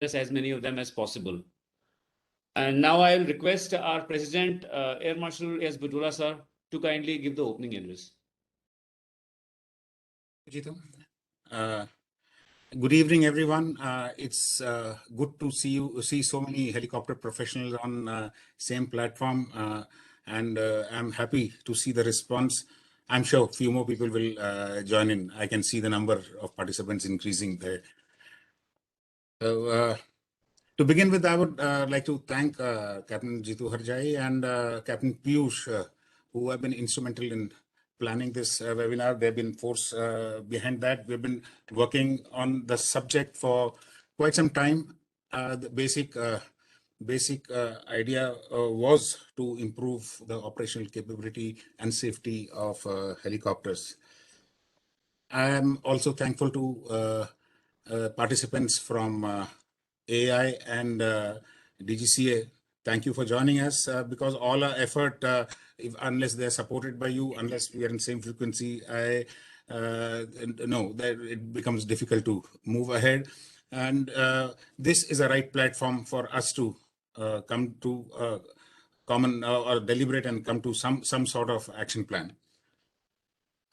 as many of them as possible. And now I'll request our President, Air Marshal S. Butula sir, to kindly give the opening address. Good evening, everyone. It's good to see so many helicopter professionals on same platform, and I'm happy to see the response. I'm sure a few more people will join in. I can see the number of participants increasing there. So, to begin with, I would like to thank Captain Jitu Harjai and Captain Piyush, who have been instrumental in planning this webinar. They've been force behind that. We've been working on the subject for quite some time. The basic idea was to improve the operational capability and safety of helicopters. I am also thankful to participants from AI and DGCA. Thank you for joining us, because all our effort, unless they're supported by you, unless we are in the same frequency, no, that it becomes difficult to move ahead. And this is a right platform for us to come to common or deliberate and come to some sort of action plan.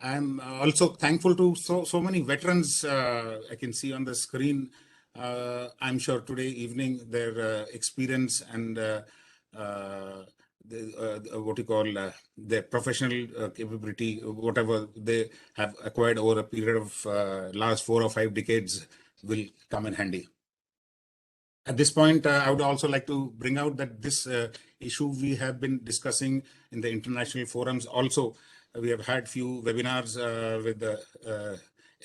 I'm also thankful to so many veterans I can see on the screen. I'm sure today evening their experience and their professional capability, whatever they have acquired over a period of last 4 or 5 decades, will come in handy. At this point, I would also like to bring out that this issue we have been discussing in the international forums. Also, we have had few webinars with the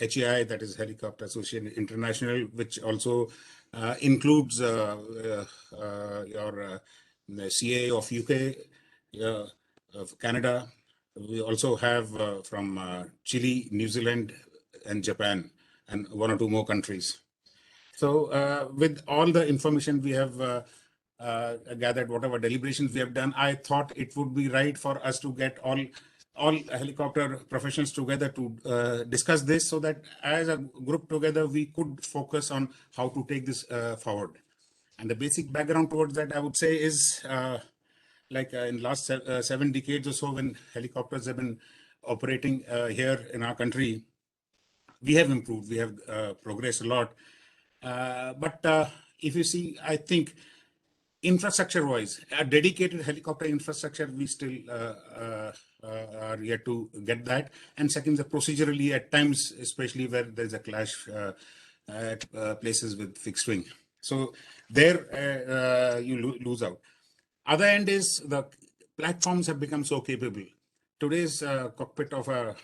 HAI, that is Helicopter Association International, which also includes your CA of UK, of Canada. We also have from Chile, New Zealand, and Japan, and 1 or 2 more countries. So with all the information we have gathered, whatever deliberations we have done, I thought it would be right for us to get all helicopter professionals together to discuss this, so that as a group together we could focus on how to take this forward. And the basic background towards that, I would say, is in last 7 decades or so, when helicopters have been operating here in our country, we have improved, we have progressed a lot. But if you see, I think infrastructure-wise, a dedicated helicopter infrastructure, we still are yet to get that. And second, the procedurally at times, especially where there's a clash at places with fixed wing. So there you lose out. Other end is the platforms have become so capable. Today's cockpit of a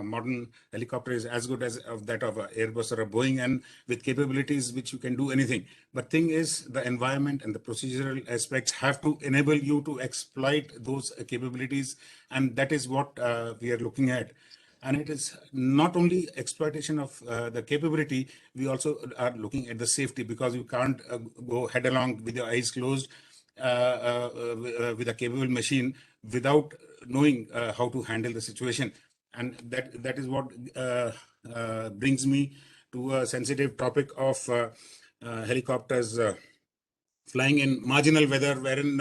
modern helicopter is as good as of that of an Airbus or a Boeing, and with capabilities which you can do anything. But thing is, the environment and the procedural aspects have to enable you to exploit those capabilities, and that is what we are looking at. And it is not only exploitation of the capability, we also are looking at the safety, because you can't go head along with your eyes closed with a capable machine without knowing how to handle the situation. And that is what brings me to a sensitive topic of helicopters flying in marginal weather, wherein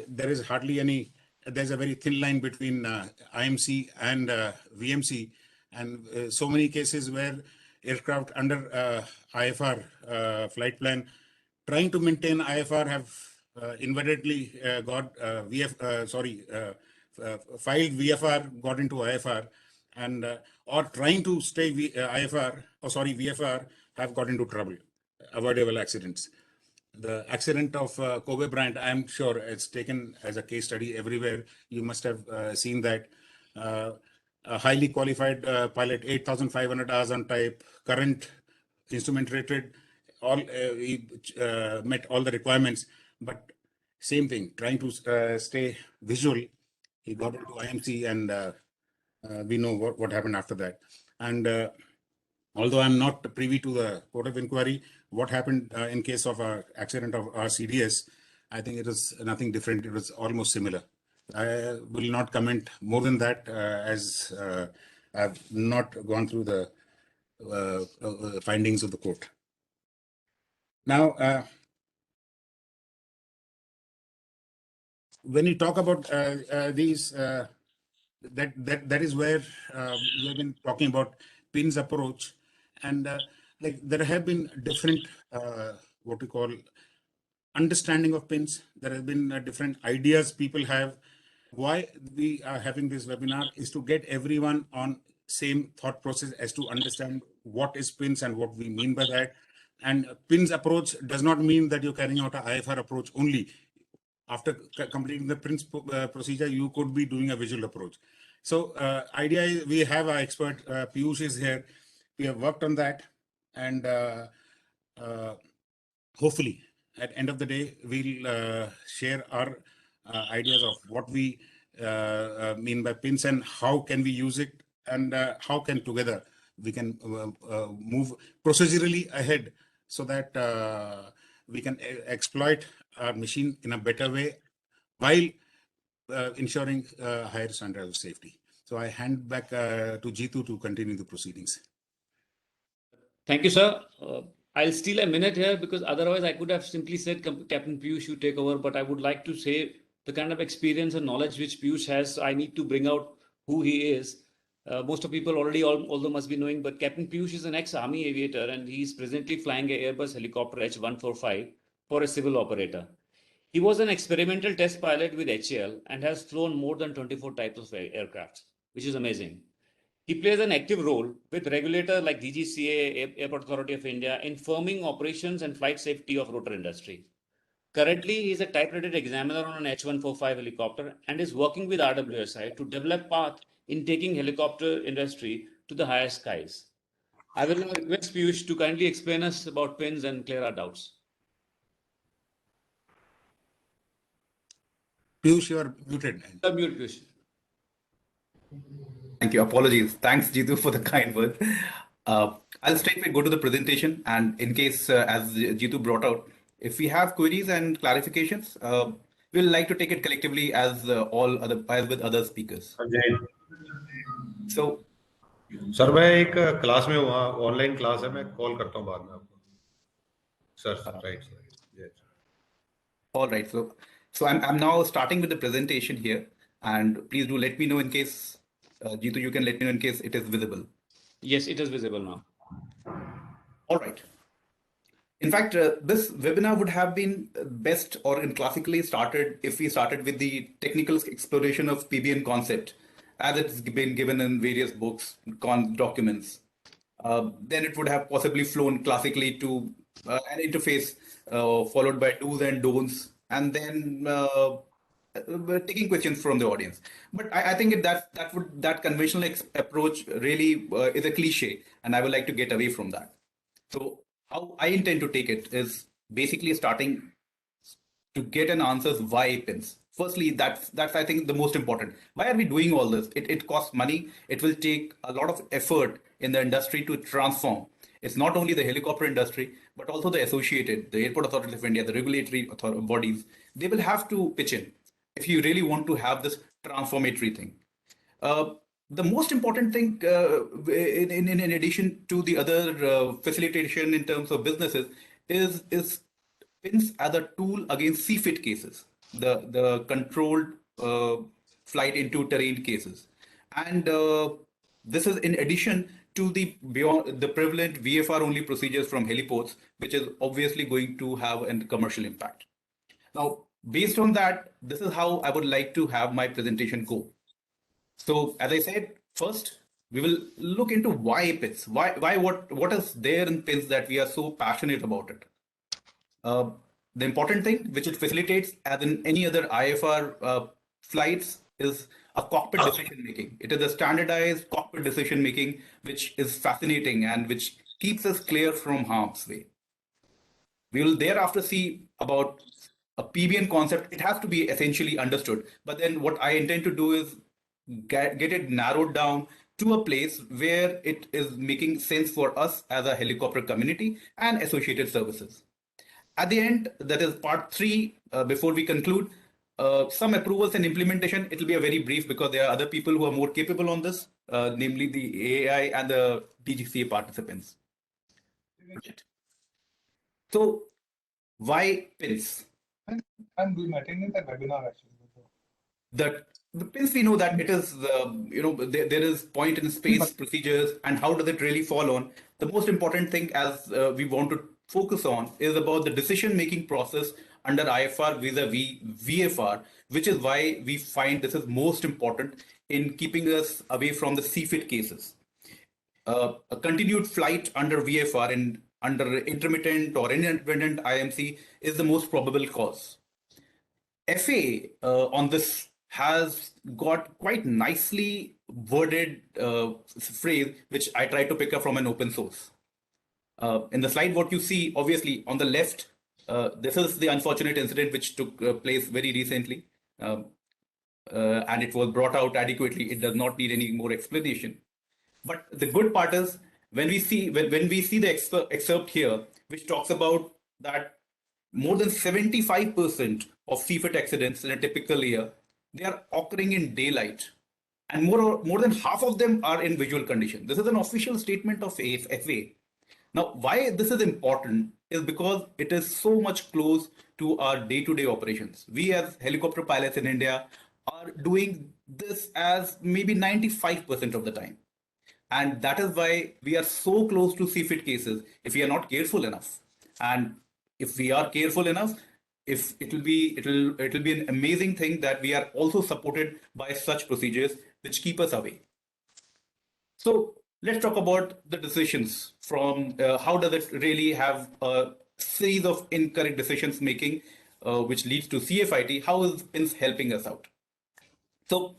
there is hardly any, there's a very thin line between IMC and VMC, and so many cases where aircraft under IFR flight plan trying to maintain IFR have inadvertently got filed VFR, got into IFR, and or trying to stay VFR, have got into trouble, avoidable accidents. The accident of Kobe Bryant, I'm sure it's taken as a case study everywhere. You must have seen that. A highly qualified pilot, 8,500 hours on type, current, instrument rated, all he met all the requirements, but same thing, trying to stay visual, he got into IMC, and we know what happened after that. And although I'm not privy to the court of inquiry, what happened in case of an accident of our CDS, I think it was nothing different. It was almost similar. I will not comment more than that, as I've not gone through the findings of the court. Now, when you talk about these, that is where we have been talking about PinS approach, and like there have been different what we call understanding of PinS. There have been different ideas people have. Why we are having this webinar is to get everyone on same thought process as to understand what is PinS and what we mean by that. And PinS approach does not mean that you're carrying out an IFR approach only. After completing the PinS procedure, you could be doing a visual approach. So idea is we have our expert Piyush is here. We have worked on that, and hopefully at end of the day we'll share our ideas of what we mean by PinS and how can we use it, and how can together we can move procedurally ahead so that we can exploit our machine in a better way while ensuring higher standard of safety. So I hand back to Jitu to continue the proceedings. Thank you, sir. I'll steal a minute here because otherwise I could have simply said Captain Piyush, you take over, but I would like to say the kind of experience and knowledge which Piyush has, I need to bring out who he is. Most of people already although must be knowing, but Captain Piyush is an ex-army aviator and he's presently flying an Airbus helicopter H145 for a civil operator. He was an experimental test pilot with HAL and has flown more than 24 types of aircraft, which is amazing. He plays an active role with regulator like DGCA, Airport Authority of India, in firming operations and flight safety of rotor industry. Currently, he is a type-rated examiner on an H145 helicopter and is working with RWSI to develop path in taking helicopter industry to the higher skies. I will now request Piyush to kindly explain us about PinS and clear our doubts. Piyush, you are muted. Mute, Piyush. Thank you. Apologies. Thanks, Jitu, for the kind word. I'll straightway go to the presentation, and in case, as Jitu brought out, if we have queries and clarifications, we'll like to take it collectively as with other speakers. So, sir मैं एक class में हूँ, online class है, मैं call करता हूँ बाद में आपको sir. Right sir. all right. So I'm now starting with the presentation here, and please do let me know in case Jitu, you can let me know in case it is visible. Yes, it is visible now. All right. In fact, this webinar would have been best or classically started if we started with the technical exploration of PBN concept, as it's been given in various books, documents. Then it would have possibly flown classically to an interface followed by do's and don'ts, and then taking questions from the audience. But I think that conventional approach really is a cliche, and I would like to get away from that. So how I intend to take it is basically starting to get an answers why PinS. Firstly, that's I think the most important. Why are we doing all this? It costs money. It will take a lot of effort in the industry to transform. It's not only the helicopter industry, but also the associated, the Airport Authority of India, the regulatory bodies. They will have to pitch in if you really want to have this transformatory thing. The most important thing, in addition to the other facilitation in terms of businesses, is PinS as a tool against CFIT cases, the controlled flight into terrain cases, and this is in addition to the prevalent VFR only procedures from heliports, which is obviously going to have a commercial impact. Now, based on that, this is how I would like to have my presentation go. So, as I said, first we will look into why PinS. What is there in PinS that we are so passionate about it? The important thing which it facilitates, as in any other IFR flights, is a cockpit decision making. It is a standardized cockpit decision making, which is fascinating and which keeps us clear from harm's way. We will thereafter see about a PBN concept. It has to be essentially understood. But then what I intend to do is get it narrowed down to a place where it is making sense for us as a helicopter community and associated services. At the end, that is part 3, before we conclude, some approvals and implementation. It will be a very brief because there are other people who are more capable on this, namely the AI and the DGCA participants. Right. So Why PinS? I'm doing attending the webinar actually. The PinS, we know that it is, there is point in space procedures, and how does it really fall on? The most important thing, as we want to focus on, is about the decision-making process under IFR vis-a-vis VFR, which is why we find this is most important in keeping us away from the CFIT cases. A continued flight under VFR and under intermittent or independent IMC is the most probable cause. FA on this has got quite nicely worded phrase, which I try to pick up from an open source. In the slide, what you see, obviously, on the left, this is the unfortunate incident which took place very recently, and it was brought out adequately. It does not need any more explanation. But the good part is when we see the excerpt here, which talks about that more than 75% of CFIT accidents in a typical year, they are occurring in daylight, and more than half of them are in visual condition. This is an official statement of FA. Now, why this is important is because it is so much close to our day-to-day operations. We as helicopter pilots in India are doing this as maybe 95% of the time. And that is why we are so close to CFIT cases if we are not careful enough. And if we are careful enough, if it will be an amazing thing that we are also supported by such procedures which keep us away. So let's talk about the decisions from how does it really have a series of incorrect decisions making, which leads to CFIT. How is PinS helping us out? So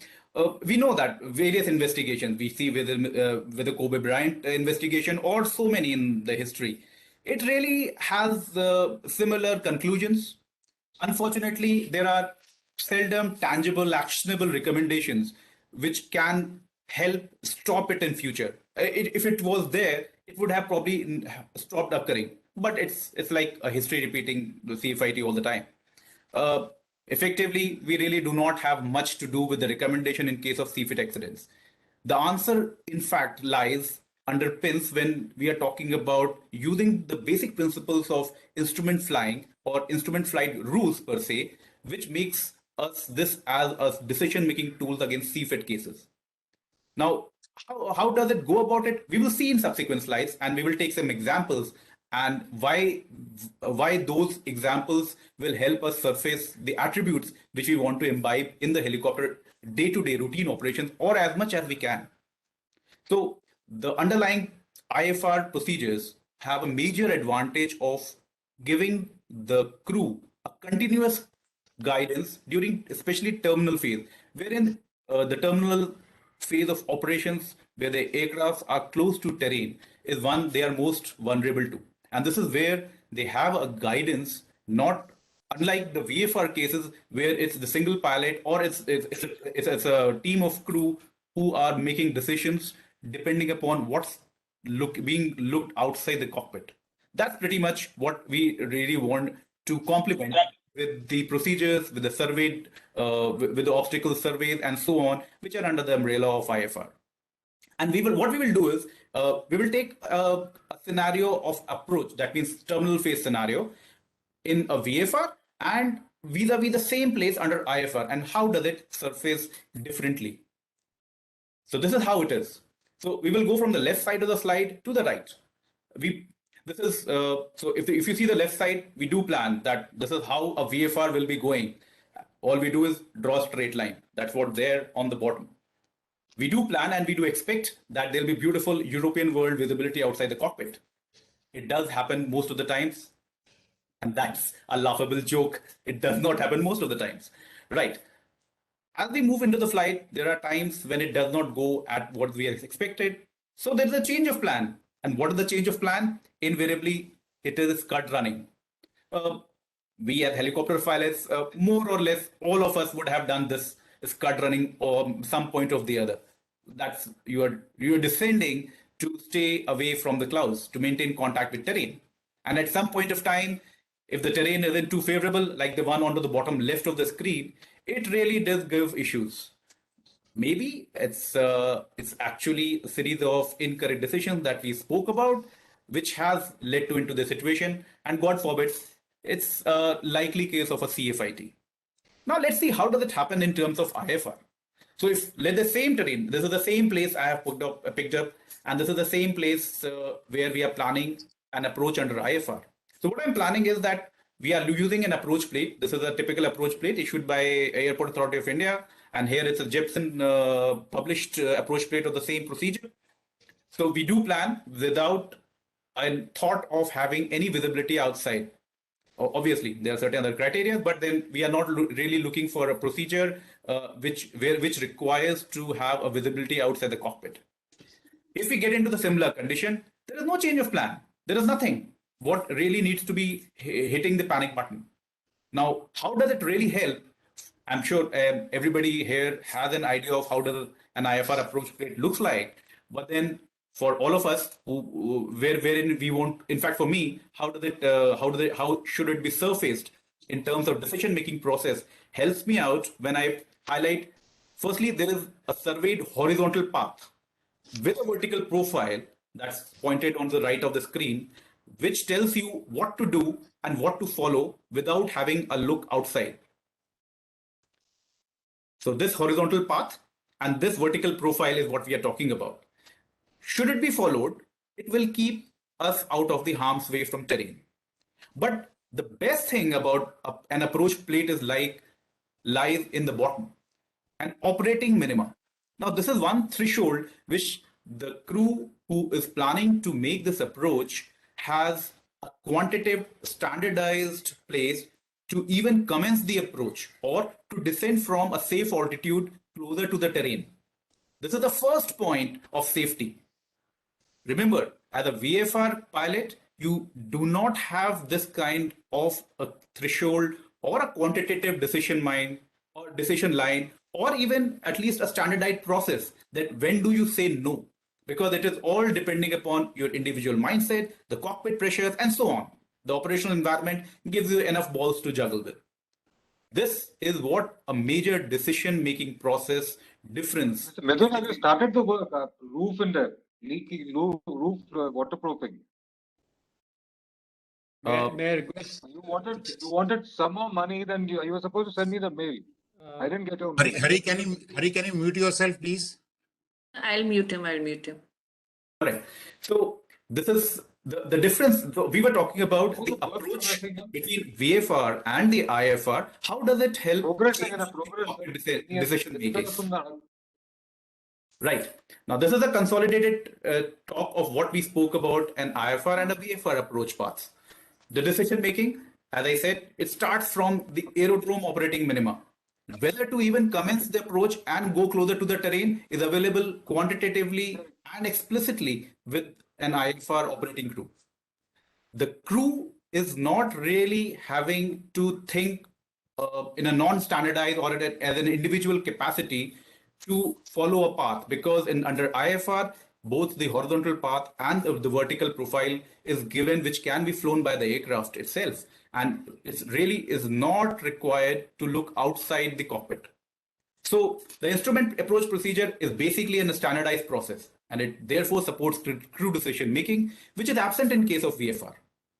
we know that various investigations we see with the Kobe Bryant investigation, or so many in the history, it really has similar conclusions. Unfortunately, there are seldom tangible, actionable recommendations which can help stop it in future. If it was there, it would have probably stopped occurring. But it's like a history repeating the CFIT all the time. Effectively, we really do not have much to do with the recommendation in case of CFIT accidents. The answer, in fact, lies under PinS when we are talking about using the basic principles of instrument flying or instrument flight rules per se, which makes us this as a decision-making tools against CFIT cases. Now, how does it go about it? We will see in subsequent slides, and we will take some examples and why those examples will help us surface the attributes which we want to imbibe in the helicopter day-to-day routine operations, or as much as we can. So the underlying IFR procedures have a major advantage of giving the crew a continuous guidance during especially terminal phase, wherein the terminal phase of operations where the aircrafts are close to terrain is one they are most vulnerable to. And this is where they have a guidance, not unlike the VFR cases where it's the single pilot or it's a team of crew who are making decisions depending upon what's being looked outside the cockpit. That's pretty much what we really want to complement with the procedures, with the surveyed, with the obstacle surveys and so on, which are under the umbrella of IFR. And what we will do is we will take a scenario of approach, that means terminal phase scenario in a VFR and vis-a-vis the same place under IFR, and how does it surface differently. So this is how it is. So we will go from the left side of the slide to the right. So if you see the left side, we do plan that this is how a VFR will be going. All we do is draw a straight line. That's what there on the bottom. We do plan and we do expect that there'll be beautiful European world visibility outside the cockpit. It does happen most of the times. And that's a laughable joke. It does not happen most of the times. Right. As we move into the flight, there are times when it does not go at what we expected. So there's a change of plan. And what is the change of plan? Invariably, it is scud running. We as helicopter pilots, more or less, all of us would have done this scud running or some point of the other. That's you're descending to stay away from the clouds, to maintain contact with terrain. And at some point of time, if the terrain isn't too favorable, like the one onto the bottom left of the screen, it really does give issues. Maybe it's actually a series of incorrect decisions that we spoke about, which has led into the situation. And God forbid, it's a likely case of a CFIT. Now let's see how does it happen in terms of IFR. So if let the same terrain, this is the same place I have picked up, and this is the same place where we are planning an approach under IFR. So what I'm planning is that we are using an approach plate. This is a typical approach plate issued by Airport Authority of India, and here it's a Jepson published approach plate of the same procedure. So we do plan without a thought of having any visibility outside. Obviously, there are certain other criteria, but then we are not really looking for a procedure which requires to have a visibility outside the cockpit. If we get into the similar condition, there is no change of plan. There is nothing. What really needs to be hitting the panic button. Now, how does it really help? I'm sure everybody here has an idea of how does an IFR approach plate looks like, but then for all of us wherein we want, in fact, for me, how should it be surfaced in terms of decision making process helps me out when I highlight. Firstly, there is a surveyed horizontal path with a vertical profile that's pointed on the right of the screen, which tells you what to do and what to follow without having a look outside. So this horizontal path and this vertical profile is what we are talking about. Should it be followed, it will keep us out of the harm's way from terrain. But the best thing about an approach plate is lies in the bottom, an operating minimum. Now, this is one threshold which the crew who is planning to make this approach has a quantitative standardized place to even commence the approach or to descend from a safe altitude closer to the terrain. This is the first point of safety. Remember, as a VFR pilot, you do not have this kind of a threshold or a quantitative decision line, or even at least a standardized process that when do you say no? Because it is all depending upon your individual mindset, the cockpit pressures, and so on. The operational environment gives you enough balls to juggle with. This is what a major decision-making process difference. Mr. Mithun, have you started the work? Roof in there, leaky roof waterproofing. May I request? You wanted some more money, then you were supposed to send me the mail. I didn't get your mail. Hari, can you mute yourself, please? I'll mute him. All right. So this is the difference. We were talking about the approach between VFR and the IFR. How does it help decision making? Right. Now, this is a consolidated talk of what we spoke about an IFR and a VFR approach paths. The decision making, as I said, it starts from the aerodrome operating minima. Whether to even commence the approach and go closer to the terrain is available quantitatively and explicitly with an IFR operating crew. The crew is not really having to think in a non-standardized or as an individual capacity to follow a path, because under IFR, both the horizontal path and the vertical profile is given, which can be flown by the aircraft itself. And it really is not required to look outside the cockpit. So the instrument approach procedure is basically a standardized process, and it therefore supports crew decision making, which is absent in case of VFR.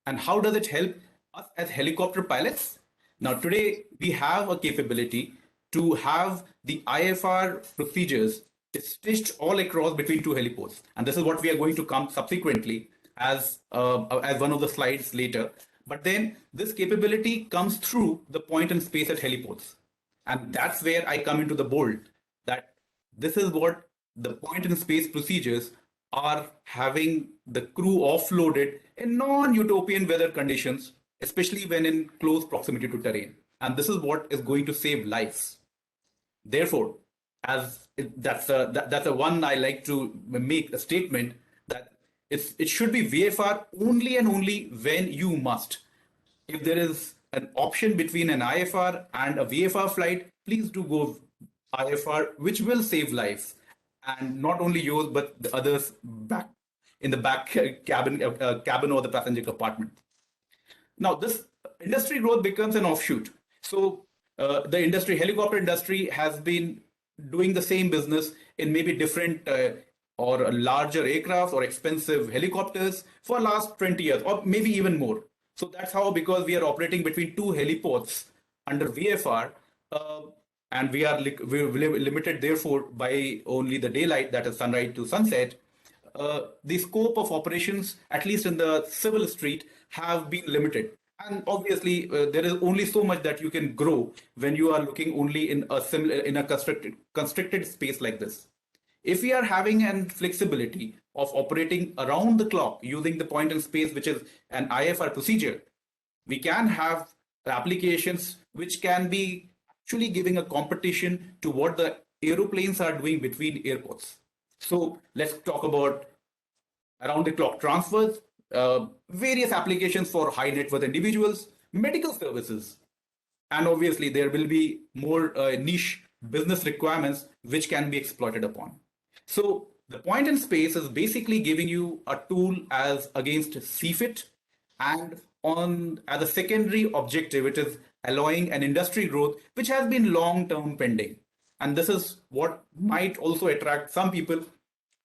And how does it help us as helicopter pilots? Now, today we have a capability to have the IFR procedures stitched all across between two heliports. And this is what we are going to come subsequently as one of the slides later. But then this capability comes through the point and space at heliports. And that's where I come into the bold, that this is what the point and space procedures are having the crew offloaded in non-utopian weather conditions, especially when in close proximity to terrain. And this is what is going to save lives. Therefore, that's a one I like to make a statement that it should be VFR only and only when you must. If there is an option between an IFR and a VFR flight, please do go IFR, which will save lives, and not only yours but the others back in the back cabin or the passenger compartment. Now, this industry growth becomes an offshoot. So the helicopter industry has been doing the same business in maybe different or larger aircraft or expensive helicopters for last 20 years or maybe even more. So that's how, because we are operating between two heliports under VFR, and we're limited therefore by only the daylight, that is sunrise to sunset. The scope of operations, at least in the civil street, have been limited. And obviously, there is only so much that you can grow when you are looking only in a constricted space like this. If we are having an flexibility of operating around the clock using the point in space, which is an IFR procedure, we can have applications which can be actually giving a competition to what the aeroplanes are doing between airports. So let's talk about around the clock transfers, various applications for high net worth individuals, medical services, and obviously there will be more niche business requirements which can be exploited upon. So the point in space is basically giving you a tool as against CFIT, and on as a secondary objective, it is allowing an industry growth which has been long-term pending. And this is what might also attract some people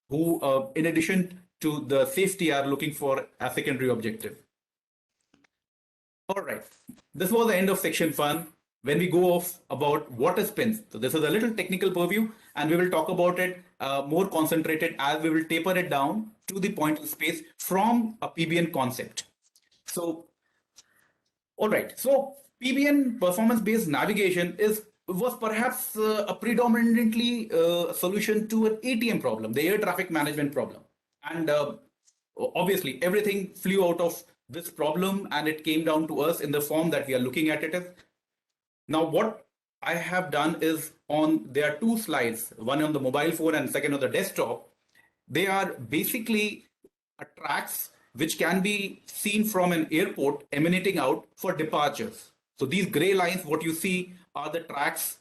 who, in addition to the safety, are looking for a secondary objective. All right, this was the end of section 1. When we go off about what is PinS, so this is a little technical purview, and we will talk about it more concentrated as we will taper it down to the point in space from a PBN concept. So, all right, so PBN, performance-based navigation, was perhaps a predominantly solution to an ATM problem, the air traffic management problem. And obviously, everything flew out of this problem, and it came down to us in the form that we are looking at it. Now, what I have done is there are two slides, one on the mobile phone and second on the desktop. They are basically tracks which can be seen from an airport emanating out for departures. So these gray lines, what you see, are the tracks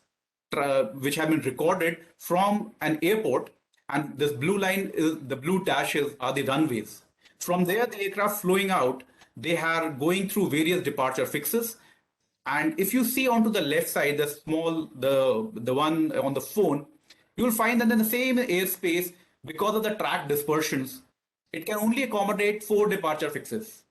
which have been recorded from an airport, and this blue line is the blue dashes are the runways. From there, the aircraft flowing out, they are going through various departure fixes. And if you see onto the left side, the one on the phone, you will find that in the same airspace, because of the track dispersions, it can only accommodate 4 departure fixes.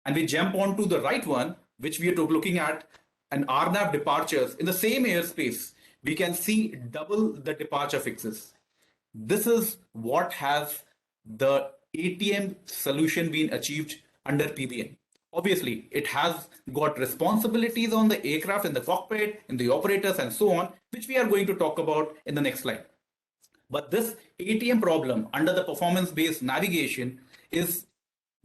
And we jump onto the right one, which we are looking at an RNAV departures in the same airspace. We can see double the departure fixes. This is what has the ATM solution been achieved under PBN. Obviously, it has got responsibilities on the aircraft, in the cockpit, in the operators, and so on, which we are going to talk about in the next slide. But this ATM problem under the performance-based navigation is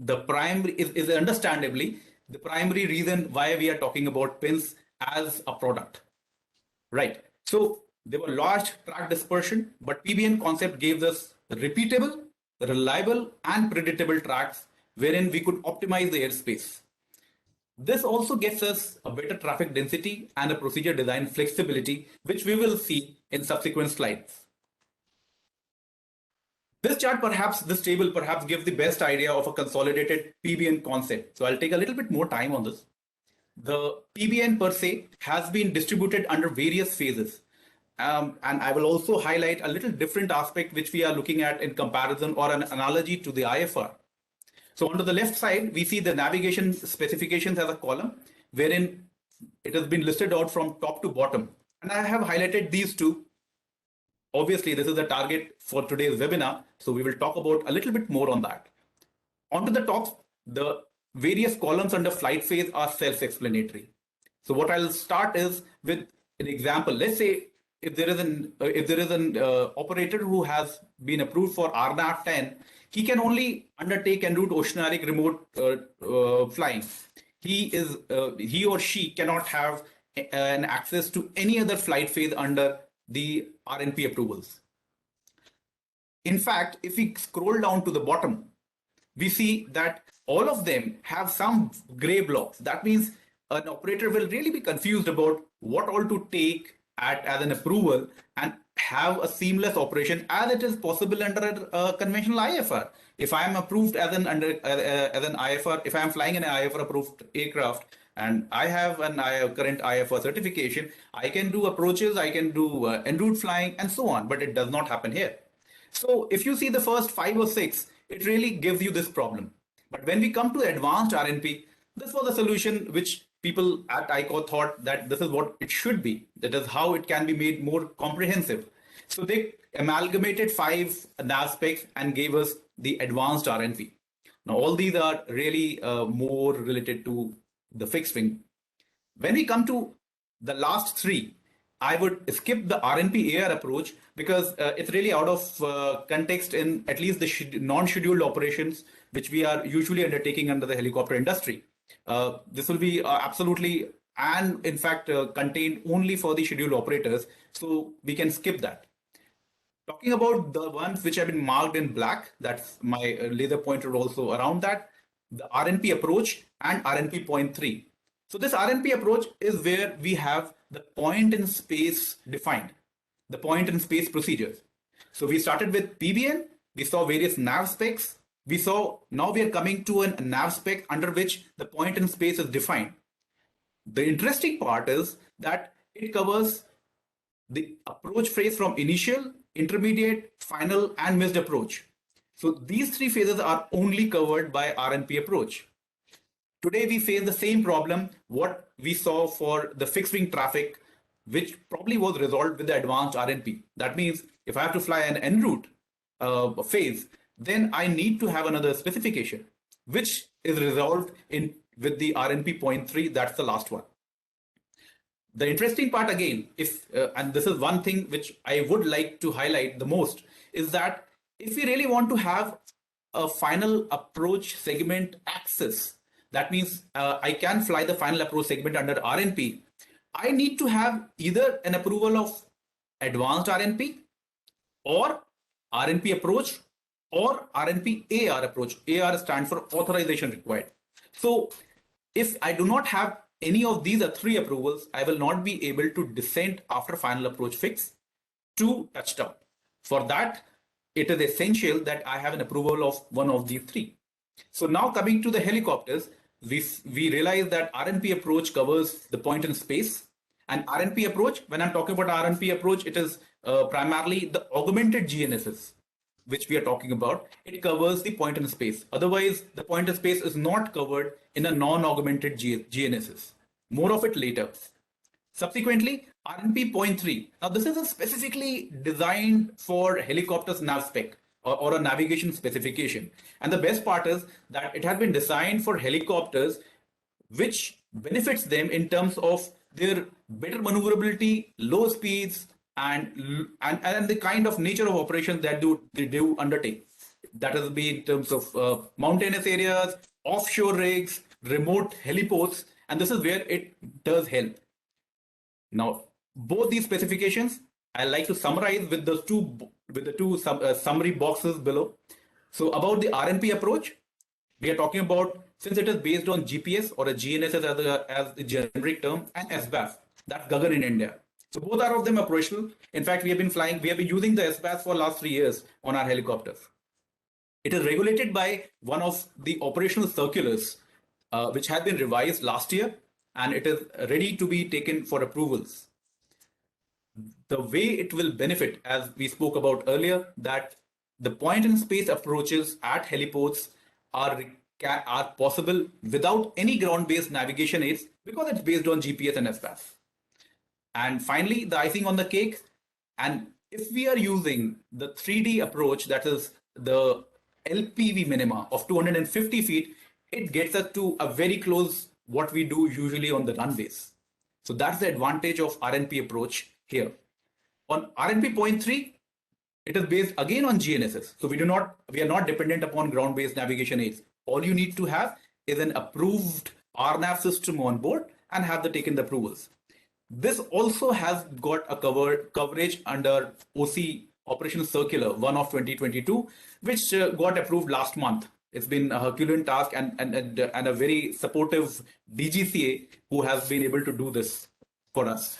understandably the primary reason why we are talking about PinS as a product. Right. So there were large track dispersion, but PBN concept gave us repeatable, reliable, and predictable tracks wherein we could optimize the airspace. This also gets us a better traffic density and a procedure design flexibility, which we will see in subsequent slides. This table perhaps gives the best idea of a consolidated PBN concept. So I'll take a little bit more time on this. The PBN per se has been distributed under various phases. And I will also highlight a little different aspect which we are looking at in comparison or an analogy to the IFR. So on the left side, we see the navigation specifications as a column, wherein it has been listed out from top to bottom. And I have highlighted these two. Obviously, this is the target for today's webinar, so we will talk about a little bit more on that. Onto the top, the various columns under flight phase are self-explanatory. So what I'll start is with an example. Let's say if there is an operator who has been approved for RNAV 10, he can only undertake en route oceanic remote flying. He or she cannot have an access to any other flight phase under the RNP approvals. In fact, if we scroll down to the bottom, we see that all of them have some gray blocks. That means an operator will really be confused about what all to take as an approval and have a seamless operation as it is possible under a conventional IFR. If I am approved as an IFR, if I am flying an IFR approved aircraft and I have a current IFR certification, I can do approaches, I can do en route flying and so on, but it does not happen here. So if you see the first 5 or 6, it really gives you this problem. But when we come to advanced RNP, This was a solution which people at ICO thought that this is what it should be. That is how it can be made more comprehensive. So they amalgamated 5 nav specs and gave us the advanced RNP. Now all these are really more related to the fixed wing. When we come to the last 3, I would skip the RNP AR approach because it's really out of context in at least the non-scheduled operations which we are usually undertaking under the helicopter industry. This will be absolutely and in fact contained only for the scheduled operators, so we can skip that. Talking about the ones which have been marked in black, that's my laser pointer also around that, the RNP approach and RNP point 3. So this RNP approach is where we have the point in space defined, the point in space procedures. So we started with PBN, we saw various nav specs, we saw now we are coming to a nav spec under which the point in space is defined. The interesting part is that it covers the approach phase from initial, intermediate, final, and missed approach. So these 3 phases are only covered by RNP approach. Today we face the same problem what we saw for the fixed wing traffic, which probably was resolved with the advanced RNP. That means if I have to fly an en route phase, then I need to have another specification, which is resolved in with the RNP point 3. That's the last one. The interesting part again, if and this is one thing which I would like to highlight the most, is that if we really want to have a final approach segment access, that means I can fly the final approach segment under RNP, I need to have either an approval of advanced RNP or RNP approach or RNP AR approach. AR stands for authorization required. So if I do not have any of these 3 approvals, I will not be able to descend after final approach fix to touchdown. For that, it is essential that I have an approval of one of these 3. So now coming to the helicopters, we realize that RNP approach covers the point in space, and RNP approach, when I'm talking about RNP approach, it is primarily the augmented GNSS which we are talking about. It covers the point in space. Otherwise, the point in space is not covered in a non-augmented GNSS. More of it later. Subsequently, RNP point 3. Now, this is specifically designed for helicopters nav spec or a navigation specification. And the best part is that it has been designed for helicopters, which benefits them in terms of their better maneuverability, low speeds, and the kind of nature of operations that they do undertake. That will be in terms of mountainous areas, offshore rigs, remote heliports, and this is where it does help. Now, both these specifications, I like to summarize with the two summary boxes below. So about the RNP approach, we are talking about, since it is based on GPS or a GNSS as the generic term, and SBAF, that's Gagan in India. So both are of them operational. In fact, we have been using the SBAS for last 3 years on our helicopters. It is regulated by one of the operational circulars, which had been revised last year, and it is ready to be taken for approvals. The way it will benefit, as we spoke about earlier, that the point in space approaches at heliports are possible without any ground-based navigation aids because it's based on GPS and SBAS. And finally, the icing on the cake, and if we are using the 3D approach, that is the LPV minima of 250 feet, it gets us to a very close what we do usually on the runways. So that's the advantage of RNP approach here. On RNP point 3, it is based again on GNSS. So we are not dependent upon ground-based navigation aids. All you need to have is an approved RNAV system on board and have taken the approvals. This also has got a coverage under OC Operational Circular 1 of 2022, which got approved last month. It's been a Herculean task and a very supportive DGCA who has been able to do this for us.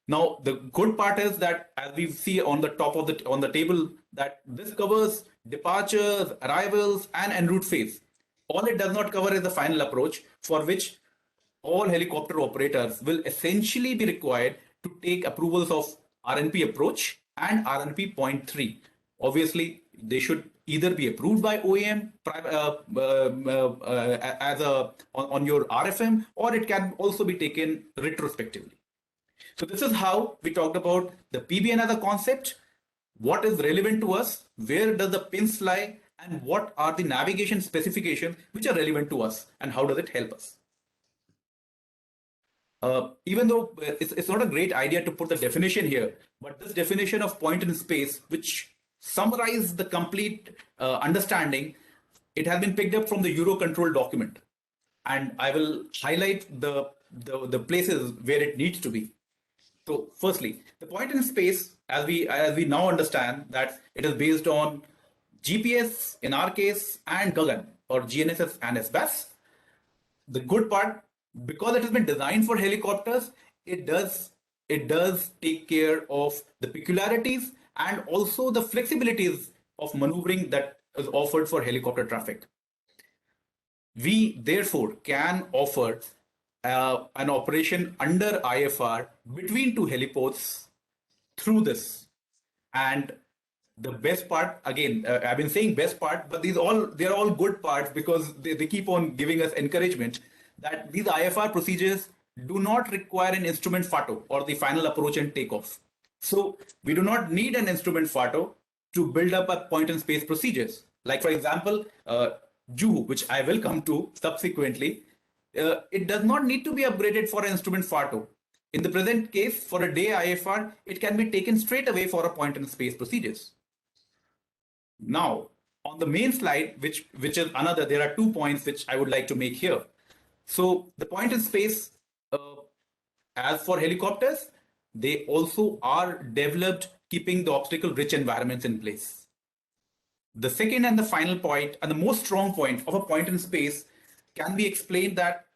Now, the good part is that, as we see on the top of on the table, that this covers departures, arrivals, and en route phase. All it does not cover is the final approach, for which all helicopter operators will essentially be required to take approvals of RNP approach and RNP point 3. Obviously, they should either be approved by OEM as on your RFM, or it can also be taken retrospectively. So this is how we talked about the PBN as a concept, what is relevant to us, where does the PinS lie, and what are the navigation specifications which are relevant to us, and how does it help us. Even though it's not a great idea to put the definition here, but this definition of point in space, which summarizes the complete understanding, it has been picked up from the Eurocontrol document. And I will highlight the places where it needs to be. So firstly, the point in space, as we now understand, that it is based on GPS in our case and Gagan, or GNSS and SBAS. The good part, because it has been designed for helicopters, it does take care of the peculiarities and also the flexibilities of maneuvering that is offered for helicopter traffic. We therefore can offer an operation under IFR between two heliports through this. And the best part, again, I've been saying best part, but they're all good parts, because they keep on giving us encouragement that these IFR procedures do not require an instrument FATO, or the final approach and takeoff. So we do not need an instrument FATO to build up a point in space procedures. Like for example, Juhu, which I will come to subsequently, it does not need to be upgraded for an instrument FATO. In the present case, for a day IFR, it can be taken straight away for a point in space procedures. Now, on the main slide, which is another, there are 2 points which I would like to make here. So the point in space, as for helicopters, they also are developed keeping the obstacle-rich environments in place. The second and the final point, and the most strong point of a point in space, can be explained that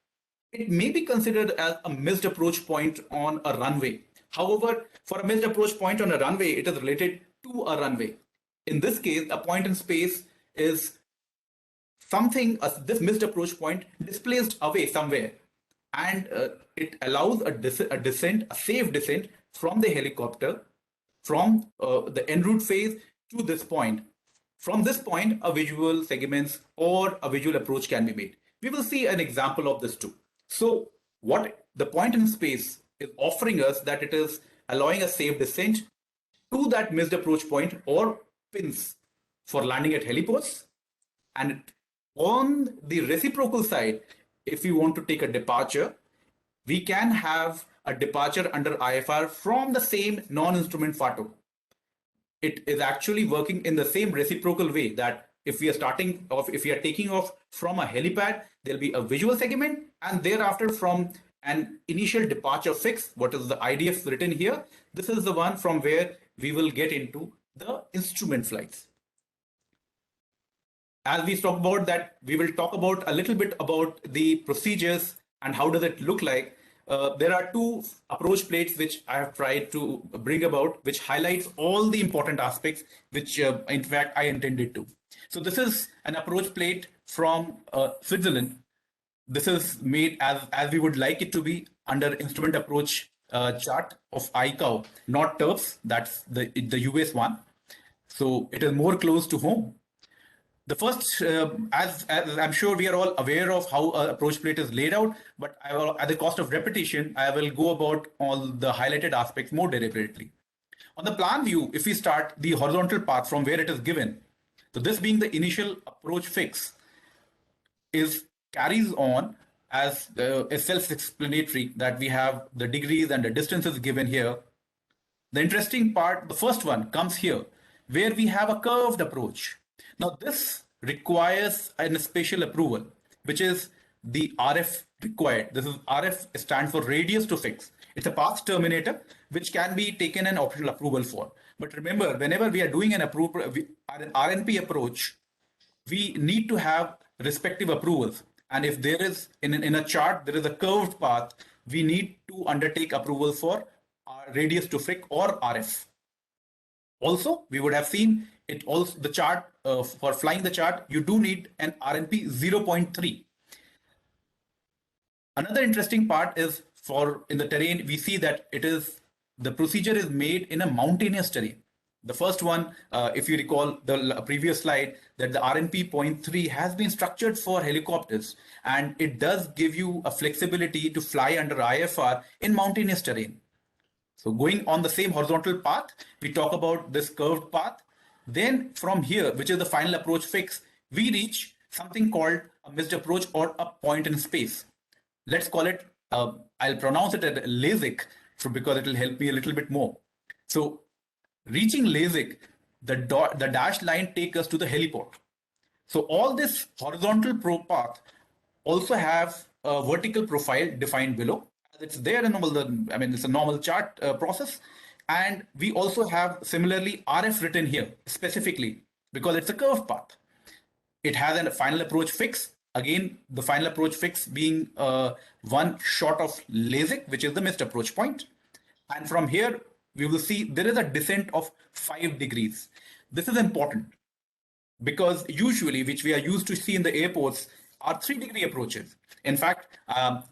it may be considered as a missed approach point on a runway. However, for a missed approach point on a runway, it is related to a runway. In this case, a point in space is something, this missed approach point displaced away somewhere, and it allows a descent, a safe descent from the helicopter, from the en route phase to this point. From this point, a visual segments or a visual approach can be made. We will see an example of this too. So what the point in space is offering us, that it is allowing a safe descent to that missed approach point or PinS for landing at heliports. And on the reciprocal side, if we want to take a departure, we can have a departure under IFR from the same non-instrument FATO. It is actually working in the same reciprocal way, that if we are taking off from a helipad, there'll be a visual segment, and thereafter from an initial departure fix, what is the IDF written here, this is the one from where we will get into the instrument flights. As we talk about that, we will talk about a little bit about the procedures and how does it look like. There are 2 approach plates which I have tried to bring about, which highlights all the important aspects, which in fact I intended to. So this is an approach plate from Switzerland. This is made as we would like it to be under instrument approach chart of ICAO, not TERPS, that's the US one. So it is more close to home. The first, as I'm sure we are all aware of how an approach plate is laid out, but I will, at the cost of repetition, I will go about all the highlighted aspects more deliberately. On the plan view, if we start the horizontal path from where it is given, so this being the initial approach fix, carries on as is self-explanatory, that we have the degrees and the distances given here. The interesting part, the first one, comes here, where we have a curved approach. Now this requires a special approval, which is the RF required. This is RF stands for radius to fix. It's a path terminator, which can be taken an optional approval for. But remember, whenever we are doing an RNP approach, we need to have respective approvals. And if there is, in a chart, there is a curved path, we need to undertake approval for radius to fix or RF. Also, we would have seen it also the chart for flying the chart, you do need an RNP 0.3. Another interesting part is in the terrain, we see that the procedure is made in a mountainous terrain. The first one, if you recall the previous slide, that the RNP.3 has been structured for helicopters, and it does give you a flexibility to fly under IFR in mountainous terrain. So going on the same horizontal path, we talk about this curved path. Then from here, which is the final approach fix, we reach something called a missed approach or a point in space. Let's call it, I'll pronounce it as LASIK because it will help me a little bit more. So reaching LASIK, the dashed line takes us to the heliport. So all this horizontal path also have a vertical profile defined below. It's there in it's a normal chart process. And we also have similarly RF written here specifically because it's a curved path. It has a final approach fix. Again, the final approach fix being one short of LASIK, which is the missed approach point. And from here, we will see there is a descent of 5 degrees. This is important because usually, which we are used to see in the airports, are 3-degree approaches. In fact,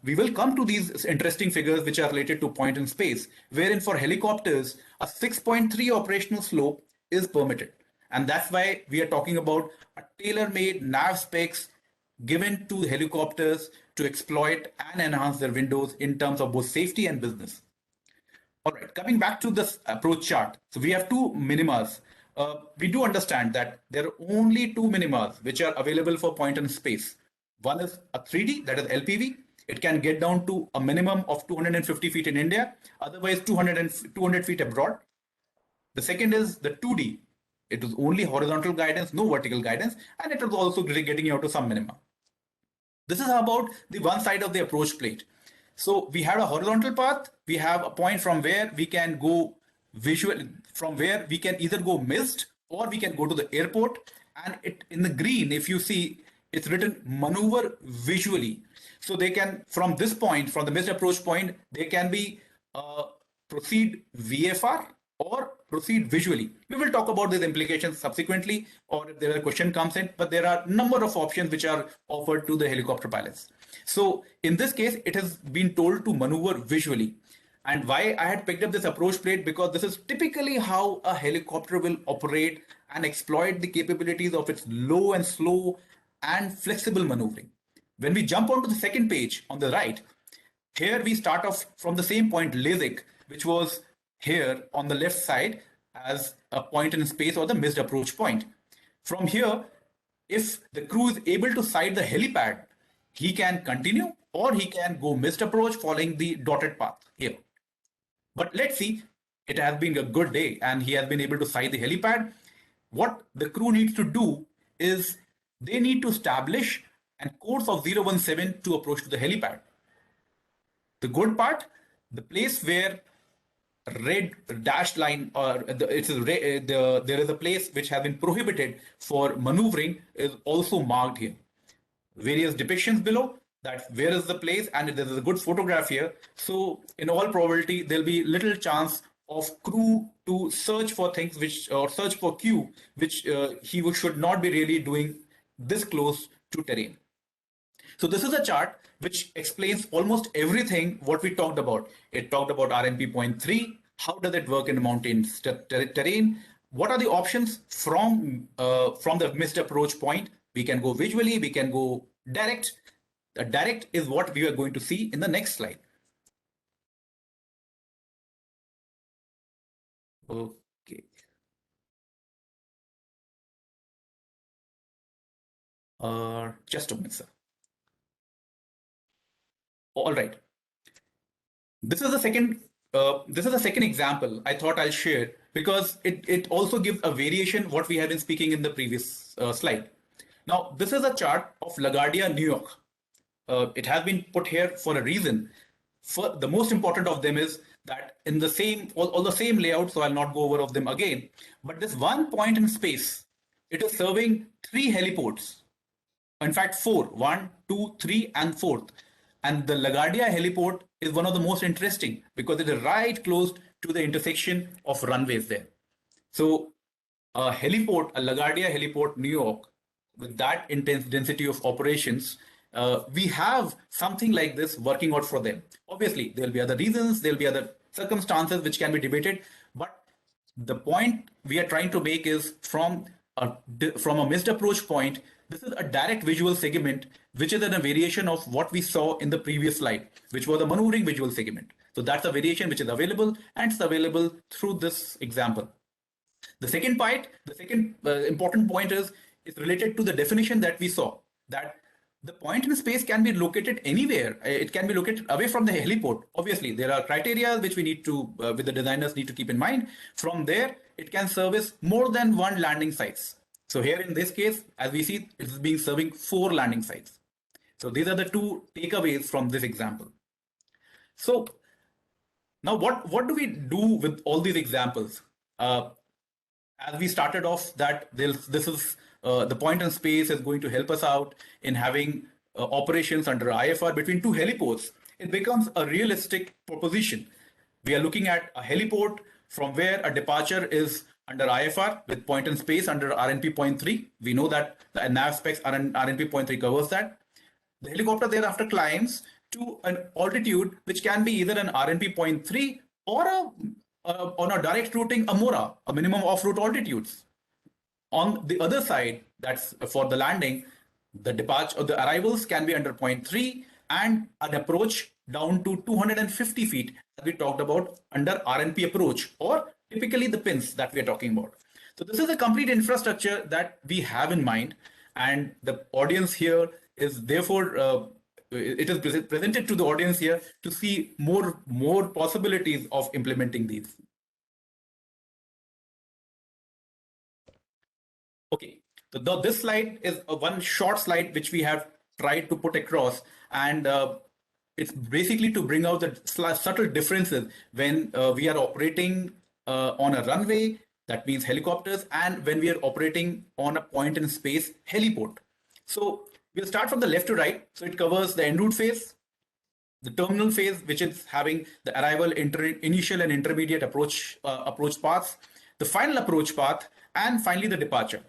we will come to these interesting figures which are related to point in space, wherein for helicopters, a 6.3 operational slope is permitted. And that's why we are talking about a tailor-made nav specs given to helicopters to exploit and enhance their windows in terms of both safety and business. All right, coming back to this approach chart. So we have two minimas. We do understand that there are only two minimas which are available for point in space. One is a 3D, that is LPV. It can get down to a minimum of 250 feet in India, otherwise 200 feet abroad. The second is the 2D. It was only horizontal guidance, no vertical guidance, and it was also getting you out to some minima. This is about the one side of the approach plate. So we have a horizontal path. We have a point from where we can go visual, from where we can either go missed or we can go to the airport. And it in the green, if you see, it's written maneuver visually. So they can, from this point, from the missed approach point, they can be proceed VFR or proceed visually. We will talk about these implications subsequently, or if there a question comes in, but there are a number of options which are offered to the helicopter pilots. So in this case, it has been told to maneuver visually. And why I had picked up this approach plate, because this is typically how a helicopter will operate and exploit the capabilities of its low and slow and flexible maneuvering. When we jump onto the second page on the right, here we start off from the same point LASIK, which was here on the left side as a point in space or the missed approach point. From here, if the crew is able to sight the helipad, he can continue or he can go missed approach following the dotted path here. But let's see, it has been a good day and he has been able to sight the helipad. What the crew needs to do is they need to establish a course of 017 to approach to the helipad. The good part, the place where red dashed line or there is a place which has been prohibited for maneuvering is also marked here. Various depictions below that where is the place, and there is a good photograph here. So in all probability, there'll be little chance of crew to search for things which, or search for Q, which he should not be really doing this close to terrain. So this is a chart which explains almost everything what we talked about. It talked about RNP.3, how does it work in the mountain terrain, what are the options from the missed approach point. We can go visually, we can go direct. The direct is what we are going to see in the next slide. Okay. Just a minute, sir. All right. This is the second example I thought I'll share because it also gives a variation what we have been speaking in the previous slide. Now, this is a chart of LaGuardia, New York. It has been put here for a reason. The most important of them is that in the same, all the same layout, so I'll not go over of them again, but this one point in space, it is serving 3 heliports. In fact, 4, 1, 2, 3, and 4th. And the LaGuardia heliport is one of the most interesting because it is right close to the intersection of runways there. So a heliport, a LaGuardia heliport, New York, with that intense density of operations, we have something like this working out for them. Obviously, there'll be other reasons, there'll be other circumstances which can be debated, but The point we are trying to make is from a missed approach point, this is a direct visual segment, which is a variation of what we saw in the previous slide, which was a maneuvering visual segment. So that's a variation which is available, and it's available through this example. The second important point is related to the definition that we saw, that the point in space can be located anywhere. It can be located away from the heliport. Obviously, there are criteria which we need to, with the designers need to keep in mind. From there, it can service more than one landing sites. So here in this case, as we see, it is being serving 4 landing sites. So these are the 2 takeaways from this example. So now what do we do with all these examples? As we started off, that this is the point in space is going to help us out in having operations under IFR between 2 heliports. It becomes a realistic proposition. We are looking at a heliport from where a departure is under IFR with point in space under RNP 0.3. We know that the nav specs RNP 0.3 covers that. The helicopter thereafter climbs to an altitude which can be either an RNP 0.3 or on a direct routing, a MORA, a minimum off-route altitudes. On the other side, that's for the landing, the departure or the arrivals can be under 0.3 and an approach down to 250 feet, as we talked about under RNP approach, or typically the PinS that we are talking about. So this is a complete infrastructure that we have in mind, and the audience here is therefore it is presented to the audience here to see more possibilities of implementing these. Okay, so this slide is one short slide which we have tried to put across, and it's basically to bring out the subtle differences when we are operating on a runway, that means helicopters, and when we are operating on a point in space heliport. So we'll start from the left to right. So it covers the en route phase, the terminal phase, which is having the arrival, initial and intermediate approach paths, the final approach path, and finally the departure.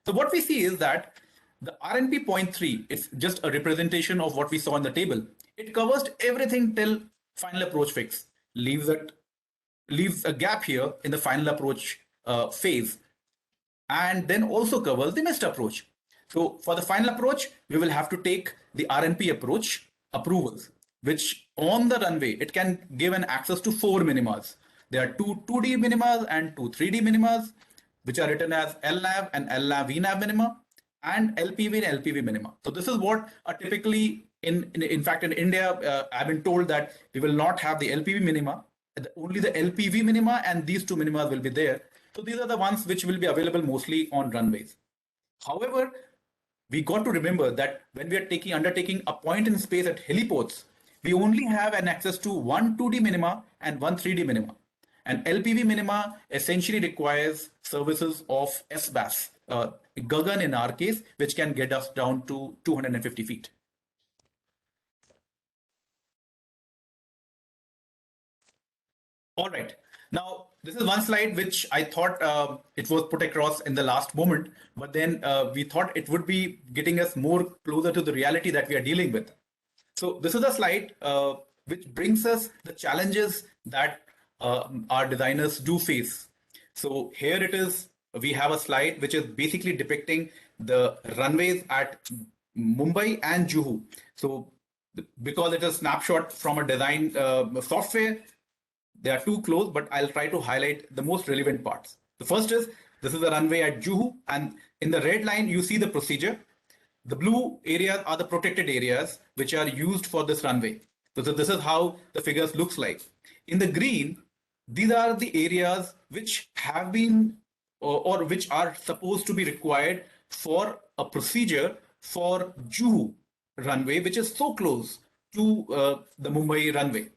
So what we see is that the RNP 0.3, it's just a representation of what we saw in the table. It covers everything till final approach fix, leaves a gap here in the final approach phase, and then also covers the missed approach. So for the final approach, we will have to take the RNP approach approvals, which on the runway, it can give an access to 4 minimas. There are 2 2D minimas and 2 3D minimas, which are written as LNAV and LNAV VNAV minima, and LPV and LPV minima. So this is what are typically in fact in India, I've been told that we will not have the LPV minima, only the LPV minima, and these 2 minima will be there. So these are the ones which will be available mostly on runways. However, we got to remember that when we are undertaking a point in space at heliports, we only have an access to 1 2D minima and 1 3D minima. And LPV minima essentially requires services of SBAS, Gagan in our case, which can get us down to 250 feet. All right. Now, this is one slide which I thought it was put across in the last moment, but then we thought it would be getting us more closer to the reality that we are dealing with. So this is a slide which brings us the challenges that our designers do face. So here it is, we have a slide which is basically depicting the runways at Mumbai and Juhu. So because it is a snapshot from a design software, they are too close, but I'll try to highlight the most relevant parts. The first is, this is the runway at Juhu, and in the red line, you see the procedure. The blue areas are the protected areas which are used for this runway. So this is how the figures looks like. In the green, these are the areas which have been or which are supposed to be required for a procedure for Juhu runway, which is so close to the Mumbai runway.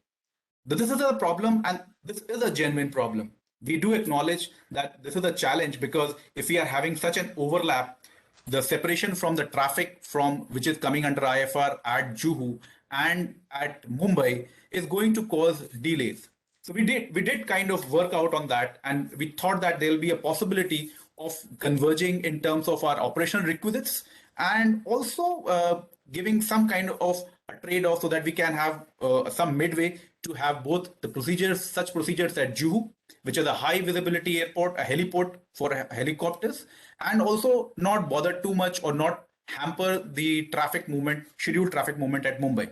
This is a problem, and this is a genuine problem. We do acknowledge that this is a challenge, because if we are having such an overlap, the separation from the traffic from which is coming under IFR at Juhu and at Mumbai is going to cause delays. So we did kind of work out on that, and we thought that there will be a possibility of converging in terms of our operational requisites, and also giving some kind of a trade-off so that we can have some midway to have both the procedures, such procedures at Juhu, which is a high visibility airport, a heliport for helicopters, and also not bother too much or not hamper the traffic movement, scheduled traffic movement at Mumbai.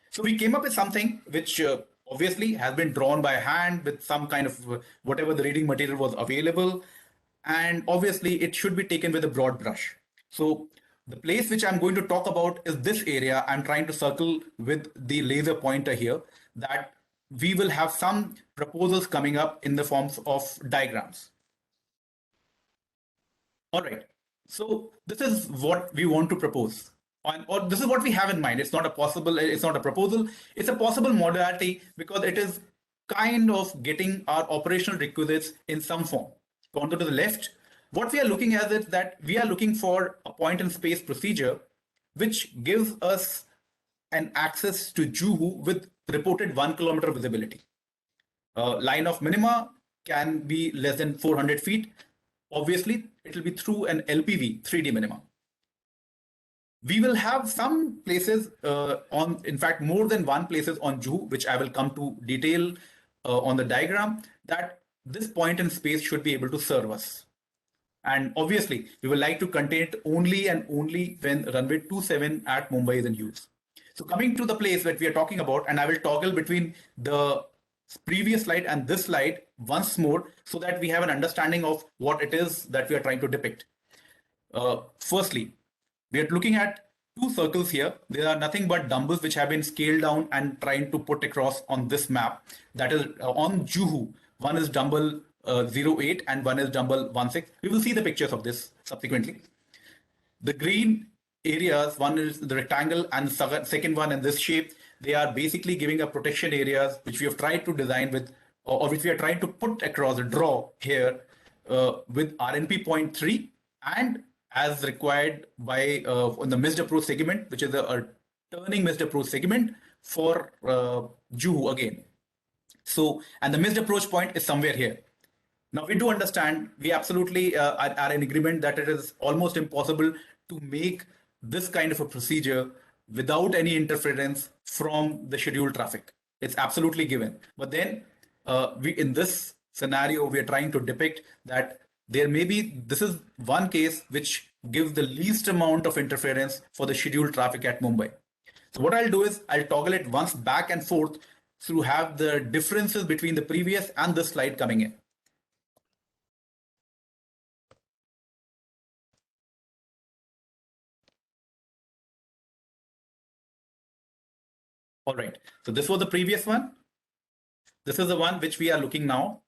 So we came up with something which obviously has been drawn by hand with some kind of whatever the reading material was available. And obviously it should be taken with a broad brush. So the place which I'm going to talk about is this area. I'm trying to circle with the laser pointer here, that we will have some proposals coming up in the forms of diagrams. All right. So this is what we want to propose. Or this is what we have in mind. It's not a proposal, it's a possible modality, because it is kind of getting our operational requisites in some form. Counter to the left, what we are looking at is that we are looking for a point and space procedure which gives us an access to Juhu with reported 1 kilometer visibility. Line of minima can be less than 400 feet. Obviously, it will be through an LPV 3D minima. We will have some places in fact, more than one places on Juhu, which I will come to detail on the diagram, that this point in space should be able to serve us. And obviously, we would like to contain it only and only when runway 27 at Mumbai is in use. So coming to the place that we are talking about, and I will toggle between the previous slide and this slide once more so that we have an understanding of what it is that we are trying to depict. Firstly, we are looking at two circles here. They are nothing but dumbbells which have been scaled down and trying to put across on this map. That is on Juhu. One is dumbbell 08 and one is dumbbell 16. We will see the pictures of this subsequently. The green areas, one is the rectangle and the second one in this shape. They are basically giving a protection areas which we have tried to design with, or which we are trying to put across a draw here with RNP 0.3 and as required by on the missed approach segment, which is a turning missed approach segment for Juhu again. So, and the missed approach point is somewhere here. Now we do understand, we absolutely are in agreement that it is almost impossible to make this kind of a procedure without any interference from the scheduled traffic. It's absolutely given. But then in this scenario, we are trying to depict that there may be, this is one case which gives the least amount of interference for the scheduled traffic at Mumbai. So what I'll do is I'll toggle it once back and forth to have the differences between the previous and this slide coming in. All right, so this was the previous one. This is the one which we are looking now.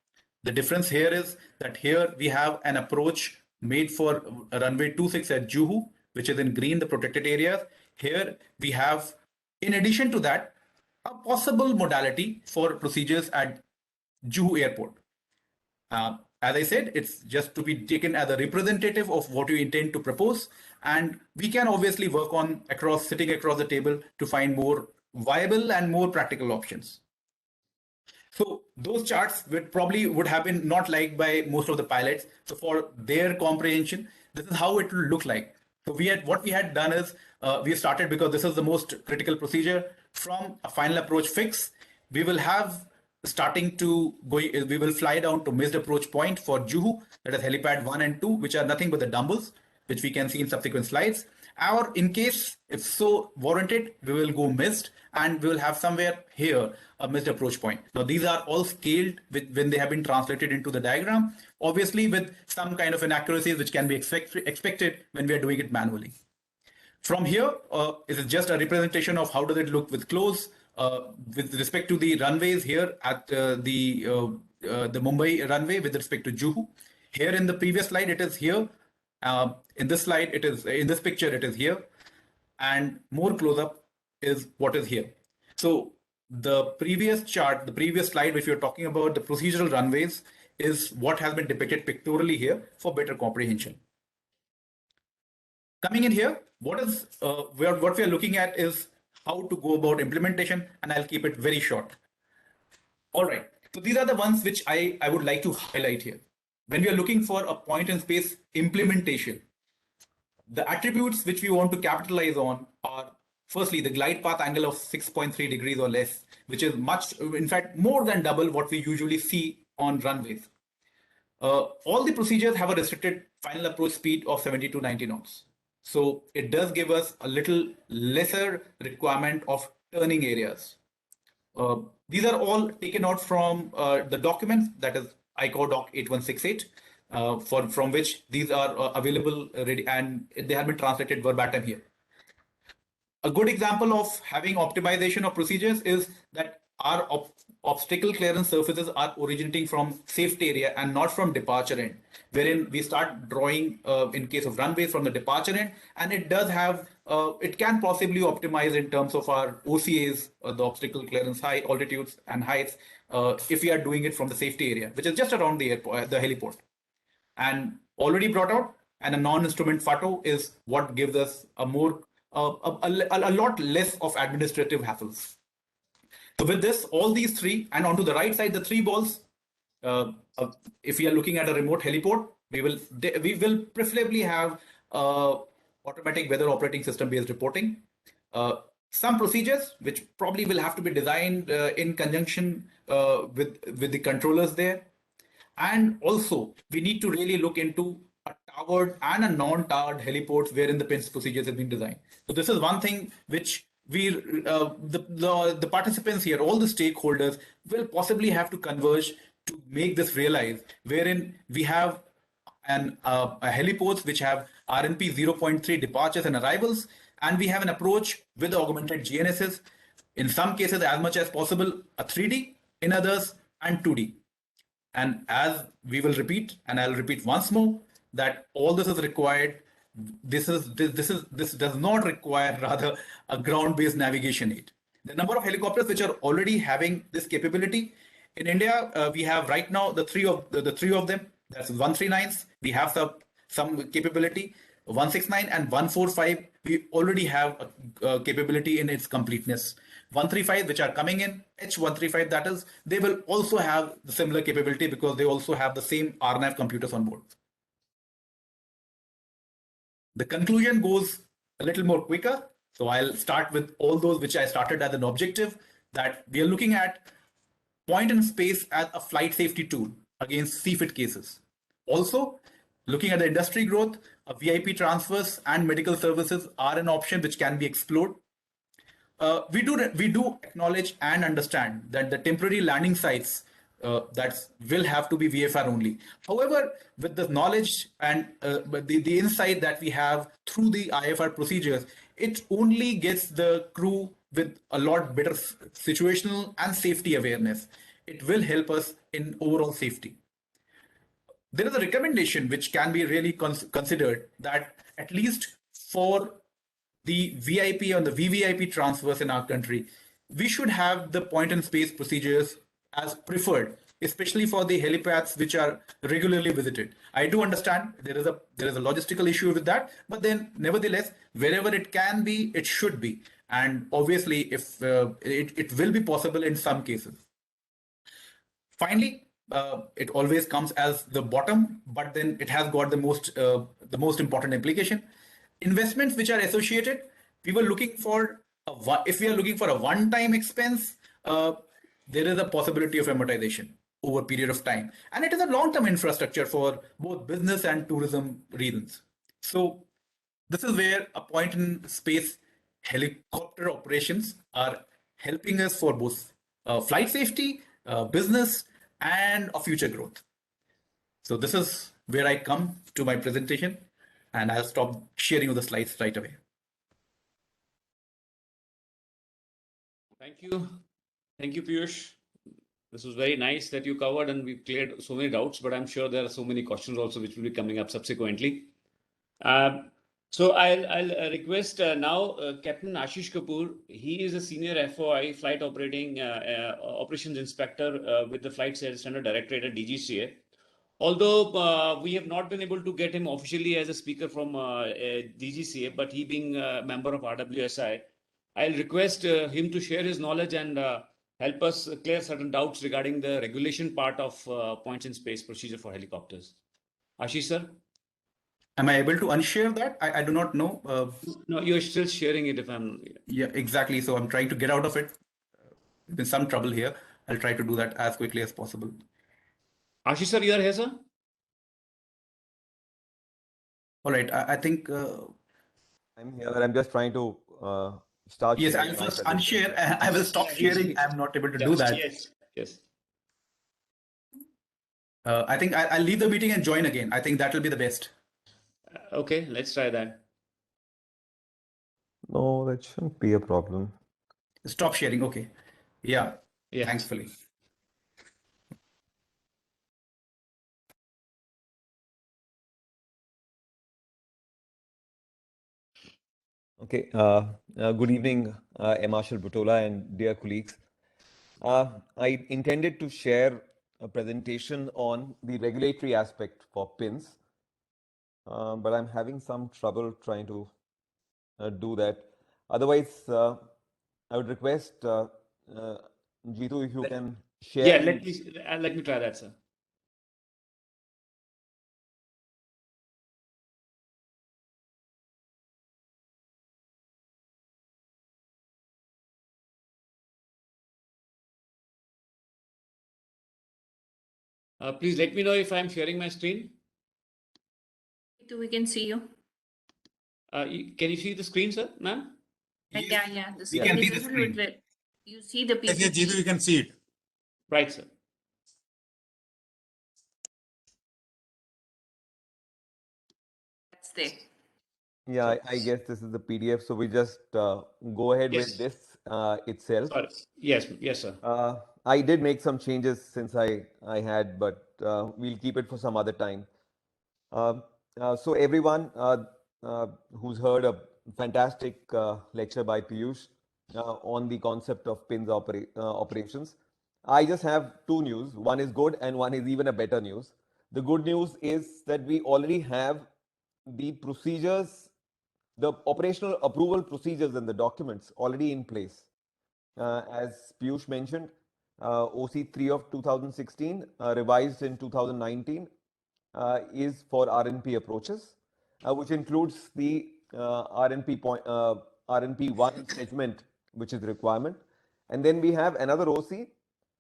The difference here is that here we have an approach made for runway 26 at Juhu, which is in green, the protected areas. Here we have, in addition to that, a possible modality for procedures at Juhu airport. As I said, it's just to be taken as a representative of what you intend to propose. And we can obviously work on sitting across the table to find more viable and more practical options. So those charts would have been not liked by most of the pilots. So for their comprehension, this is how it will look like. So what we had done is we started, because this is the most critical procedure, from a final approach fix. We will have we will fly down to missed approach point for Juhu, that is helipad 1 and 2, which are nothing but the dumbbells, which we can see in subsequent slides. Or in case, if so warranted, we will go missed and we will have somewhere here a missed approach point. Now these are all scaled when they have been translated into the diagram, obviously with some kind of inaccuracies which can be expected when we are doing it manually. From here, it is just a representation of how does it look with close with respect to the runways here at the Mumbai runway with respect to Juhu. Here in the previous slide, it is here. In this slide, it is in this picture, it is here, and more close up is what is here. So the previous chart, the previous slide, which we are talking about the procedural runways, is what has been depicted pictorially here for better comprehension. Coming in here, what we are looking at is how to go about implementation, and I'll keep it very short. All right, so these are the ones which I would like to highlight here. When we are looking for a point in space implementation, the attributes which we want to capitalize on are Firstly, the glide path angle of 6.3 degrees or less, which is much, in fact, more than double what we usually see on runways. All the procedures have a restricted final approach speed of 70 to 90 knots. So it does give us a little lesser requirement of turning areas. These are all taken out from the document, that is ICAO Doc 8168, from which these are available ready, and they have been translated verbatim here. A good example of having optimization of procedures is that our obstacle clearance surfaces are originating from safety area and not from departure end, wherein we start drawing in case of runways from the departure end, and it does have, it can possibly optimize in terms of our OCAs, the obstacle clearance high altitudes and heights, if we are doing it from the safety area, which is just around the airport, the heliport. And already brought out, and a non-instrument FATO is what gives us a more a lot less of administrative hassles. So with this, all these three, and onto the right side, the three balls, if we are looking at a remote heliport, we will preferably have automatic weather operating system based reporting. Some procedures which probably will have to be designed in conjunction with the controllers there. And also, we need to really look into a towered and a non-towered heliports wherein the PinS procedures have been designed. So this is one thing which we, the participants here, all the stakeholders will possibly have to converge to make this realize, wherein we have a heliports which have RNP 0.3 departures and arrivals, and we have an approach with augmented GNSS. In some cases, as much as possible, a 3D, in others, and 2D. And as we will repeat, and I'll repeat once more, that all this is required. This does not require rather a ground-based navigation aid. The number of helicopters which are already having this capability in India, we have right now the three of them. That's 139s. We have some capability. 169 and 145. We already have a capability in its completeness. 135, which are coming in, H135, that is, they will also have the similar capability because they also have the same RNAV computers on board. The conclusion goes a little more quicker. So I'll start with all those which I started as an objective, that we are looking at point in space as a flight safety tool against CFIT cases. Also, looking at the industry growth, VIP transfers and medical services are an option which can be explored. We do acknowledge and understand that the temporary landing sites that will have to be VFR only. However, with the knowledge and the insight that we have through the IFR procedures, it only gets the crew with a lot better situational and safety awareness. It will help us in overall safety. There is a recommendation which can be really considered, that at least for the VIP and the VVIP transfers in our country, we should have the point and space procedures as preferred, especially for the helipads which are regularly visited. I do understand there is a logistical issue with that, but then nevertheless, wherever it can be, it should be. And obviously, if it will be possible in some cases. Finally, it always comes as the bottom, but then it has got the most important implication. Investments which are associated, we were looking for if we are looking for a one-time expense, there is a possibility of amortization over a period of time, and it is a long-term infrastructure for both business and tourism reasons. So this is where a point in space helicopter operations are helping us for both flight safety, business, and a future growth. So this is where I come to my presentation, and I'll stop sharing the slides right away. Thank you. Thank you, Piyush. This was very nice that you covered, and we've cleared so many doubts, but I'm sure there are so many questions also which will be coming up subsequently. So I'll request now Captain Ashish Kapoor. He is a senior FOI, Flight Operating Operations Inspector with the Flight Standard Directorate at DGCA. Although we have not been able to get him officially as a speaker from DGCA, but he being a member of RWSI, I'll request him to share his knowledge and help us clear certain doubts regarding the regulation part of points in space procedure for helicopters. Ashish, sir? Am I able to unshare that? I do not know. No, you're still sharing it if I'm. Yeah, exactly. So I'm trying to get out of it. There's some trouble here. I'll try to do that as quickly as possible. Ashish sir, you are here, sir? All right. I think, I'm here. I'm just trying to start yes, sharing I'll my first presentation. unshare. I will stop sharing. I'm not able to do that. Yes. Yes. I think I'll leave the meeting and join again. I think that will be the best. Okay, let's try that. No, that shouldn't be a problem. Stop sharing. Okay. Yeah. Yeah. Thankfully. Okay. Good evening, M. Marshall Butola and dear colleagues. I intended to share a presentation on the regulatory aspect for PINS, but I'm having some trouble trying to do that. Otherwise, I would request Jitu if you can share. Yeah, let me try that, sir. Please let me know if I'm sharing my screen. We can see you. Can you see the screen, sir, ma'am? Yeah. The We screen can is see the visible. screen. You see the Yes, yes, Jitu, PPT. you can see it. Right, sir. That's there. Yeah, I guess this is the PDF, so we just go ahead Yes. with this itself. Sorry. Yes, sir. I did make some changes since I had, but we'll keep it for some other time. So everyone who's heard a fantastic lecture by Piyush on the concept of PINS operations, I just have two news. One is good and one is even a better news. The good news is that we already have the procedures, the operational approval procedures and the documents already in place. As Piyush mentioned, OC3 of 2016, revised in 2019, is for RNP approaches, which includes the RNP1 segment, which is requirement. And then we have another OC,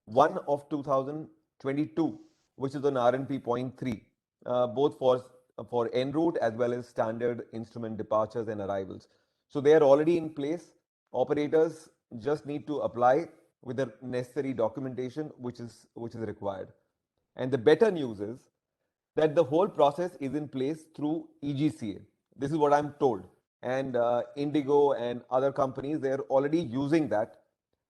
1 of 2022, which is on RNP.3, both for en route as well as standard instrument departures and arrivals. So they are already in place. Operators just need to apply with the necessary documentation which is required. And the better news is that the whole process is in place through EGCA. This is what I'm told. And Indigo and other companies, they're already using that.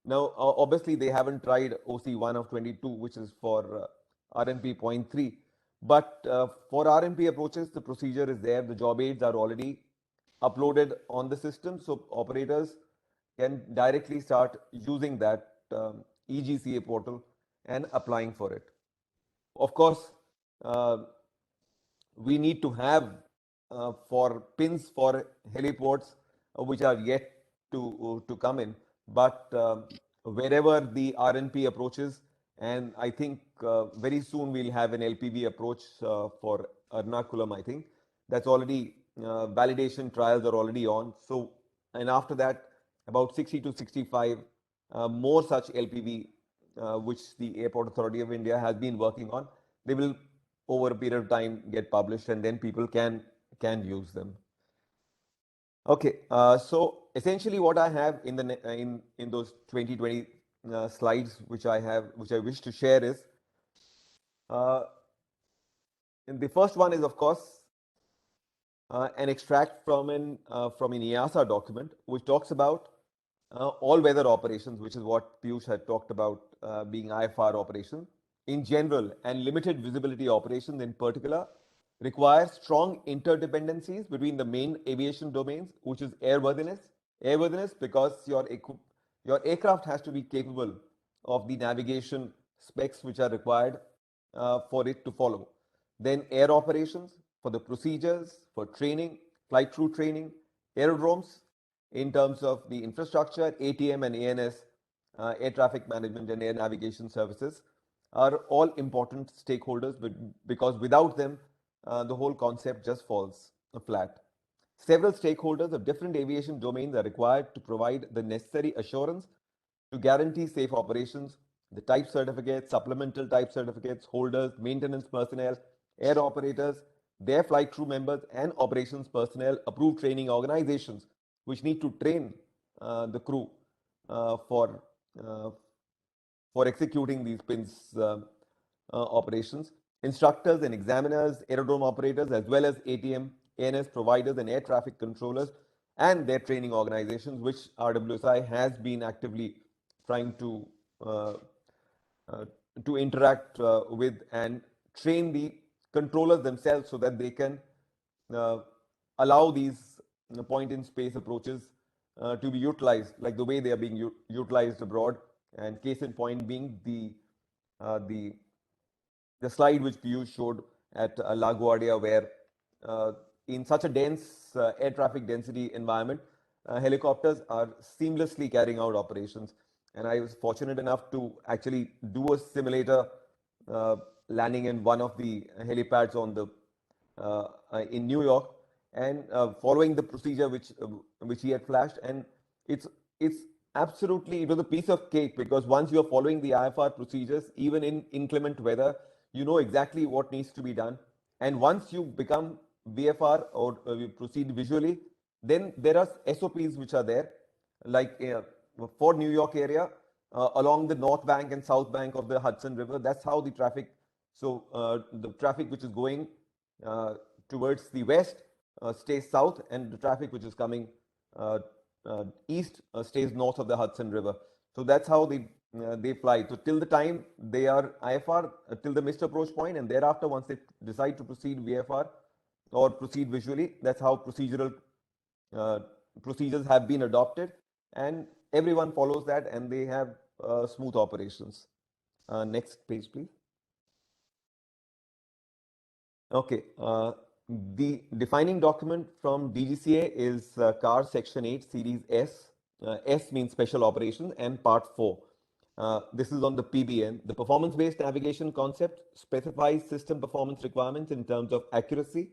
Now, obviously, they haven't tried OC1 of 22, which is for RNP.3. But for RNP approaches, the procedure is there. The job aids are already uploaded on the system. So operators can directly start using that EGCA portal and applying for it. Of course, uh, we need to have for pins for heliports which are yet to come in, but wherever the RNP approaches, and I think very soon we'll have an LPV approach for Ernakulam. I think that's already validation trials are already on. So, and after that, about 60 to 65 more such LPV, which the Airport Authority of India has been working on. They will over a period of time get published, and then people can use them. Okay, so essentially what I have in the in those 2020 slides which I wish to share is and the first one is of course an extract from an EASA document which talks about all-weather operations, which is what Piyush had talked about being IFR operation in general, and limited visibility operations in particular require strong interdependencies between the main aviation domains, which is airworthiness. Airworthiness because your aircraft has to be capable of the navigation specs which are required for it to follow. Then air operations for the procedures, for training, flight crew training, aerodromes in terms of the infrastructure, ATM and ANS, air traffic management and air navigation services are all important stakeholders because without them, the whole concept just falls. flat. Several stakeholders of different aviation domains are required to provide the necessary assurance to guarantee safe operations. The type certificates, supplemental type certificates, holders, maintenance personnel, air operators, their flight crew members, and operations personnel, approved training organizations, which need to train the crew uh, for uh, for executing these PinS operations. Instructors and examiners, aerodrome operators, as well as ATM, ANS providers, and air traffic controllers, and their training organizations, which RWSI has been actively trying uh, uh, to interact with and train the controllers themselves so that they can uh, allow these point in space approaches to be utilized like the way they are being utilized abroad. And case in point being uh, the the slide which Piyush showed at LaGuardia, where in such a dense air traffic density environment, helicopters are seamlessly carrying out operations. And I was fortunate enough to actually do a simulator landing in one of the helipads on the in New York, and following the procedure which he had flashed, and it's absolutely, it was a piece of cake, because once you are following the IFR procedures, even in inclement weather, you know exactly what needs to be done. And once you become VFR or you proceed visually, then there are SOPs which are there, like for New York area, along the north bank and south bank of the Hudson River. That's how the traffic, so the traffic which is going uh, towards the west stays south, and the traffic which is coming east stays north of the Hudson River. So that's how they fly. So till the time they are IFR, till the missed approach point, and thereafter once they decide to proceed VFR or proceed visually, that's how procedural uh, procedures have been adopted, and everyone follows that, and they have smooth operations. Next page, please. Okay, the defining document from DGCA is CAR Section 8 Series S. S means Special Operations, and Part 4. This is on the PBN. The performance-based navigation concept specifies system performance requirements in terms of accuracy,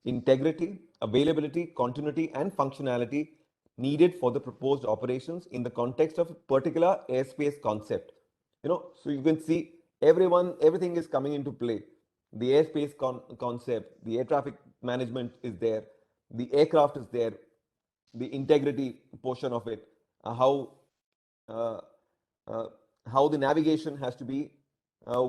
integrity, availability, continuity, and functionality needed for the proposed operations in the context of a particular airspace concept. So you can see everything is coming into play. The airspace concept, the air traffic management is there, the aircraft is there, the integrity portion of it, uh, uh, how the navigation has to be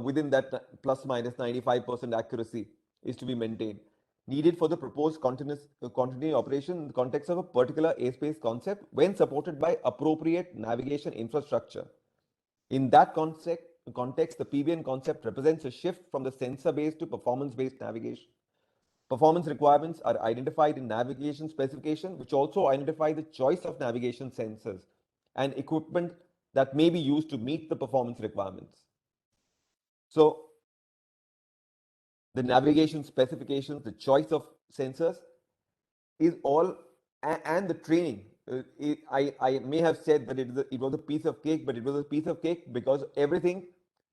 within that plus minus 95% accuracy is to be maintained, needed for the proposed continuity operation in the context of a particular airspace concept when supported by appropriate navigation infrastructure. In that context, the PBN concept represents a shift from the sensor-based to performance-based navigation. Performance requirements are identified in navigation specification, which also identify the choice of navigation sensors and equipment that may be used to meet the performance requirements. So the navigation specifications, the choice of sensors is all, and the training. I may have said that it was a piece of cake, but it was a piece of cake because everything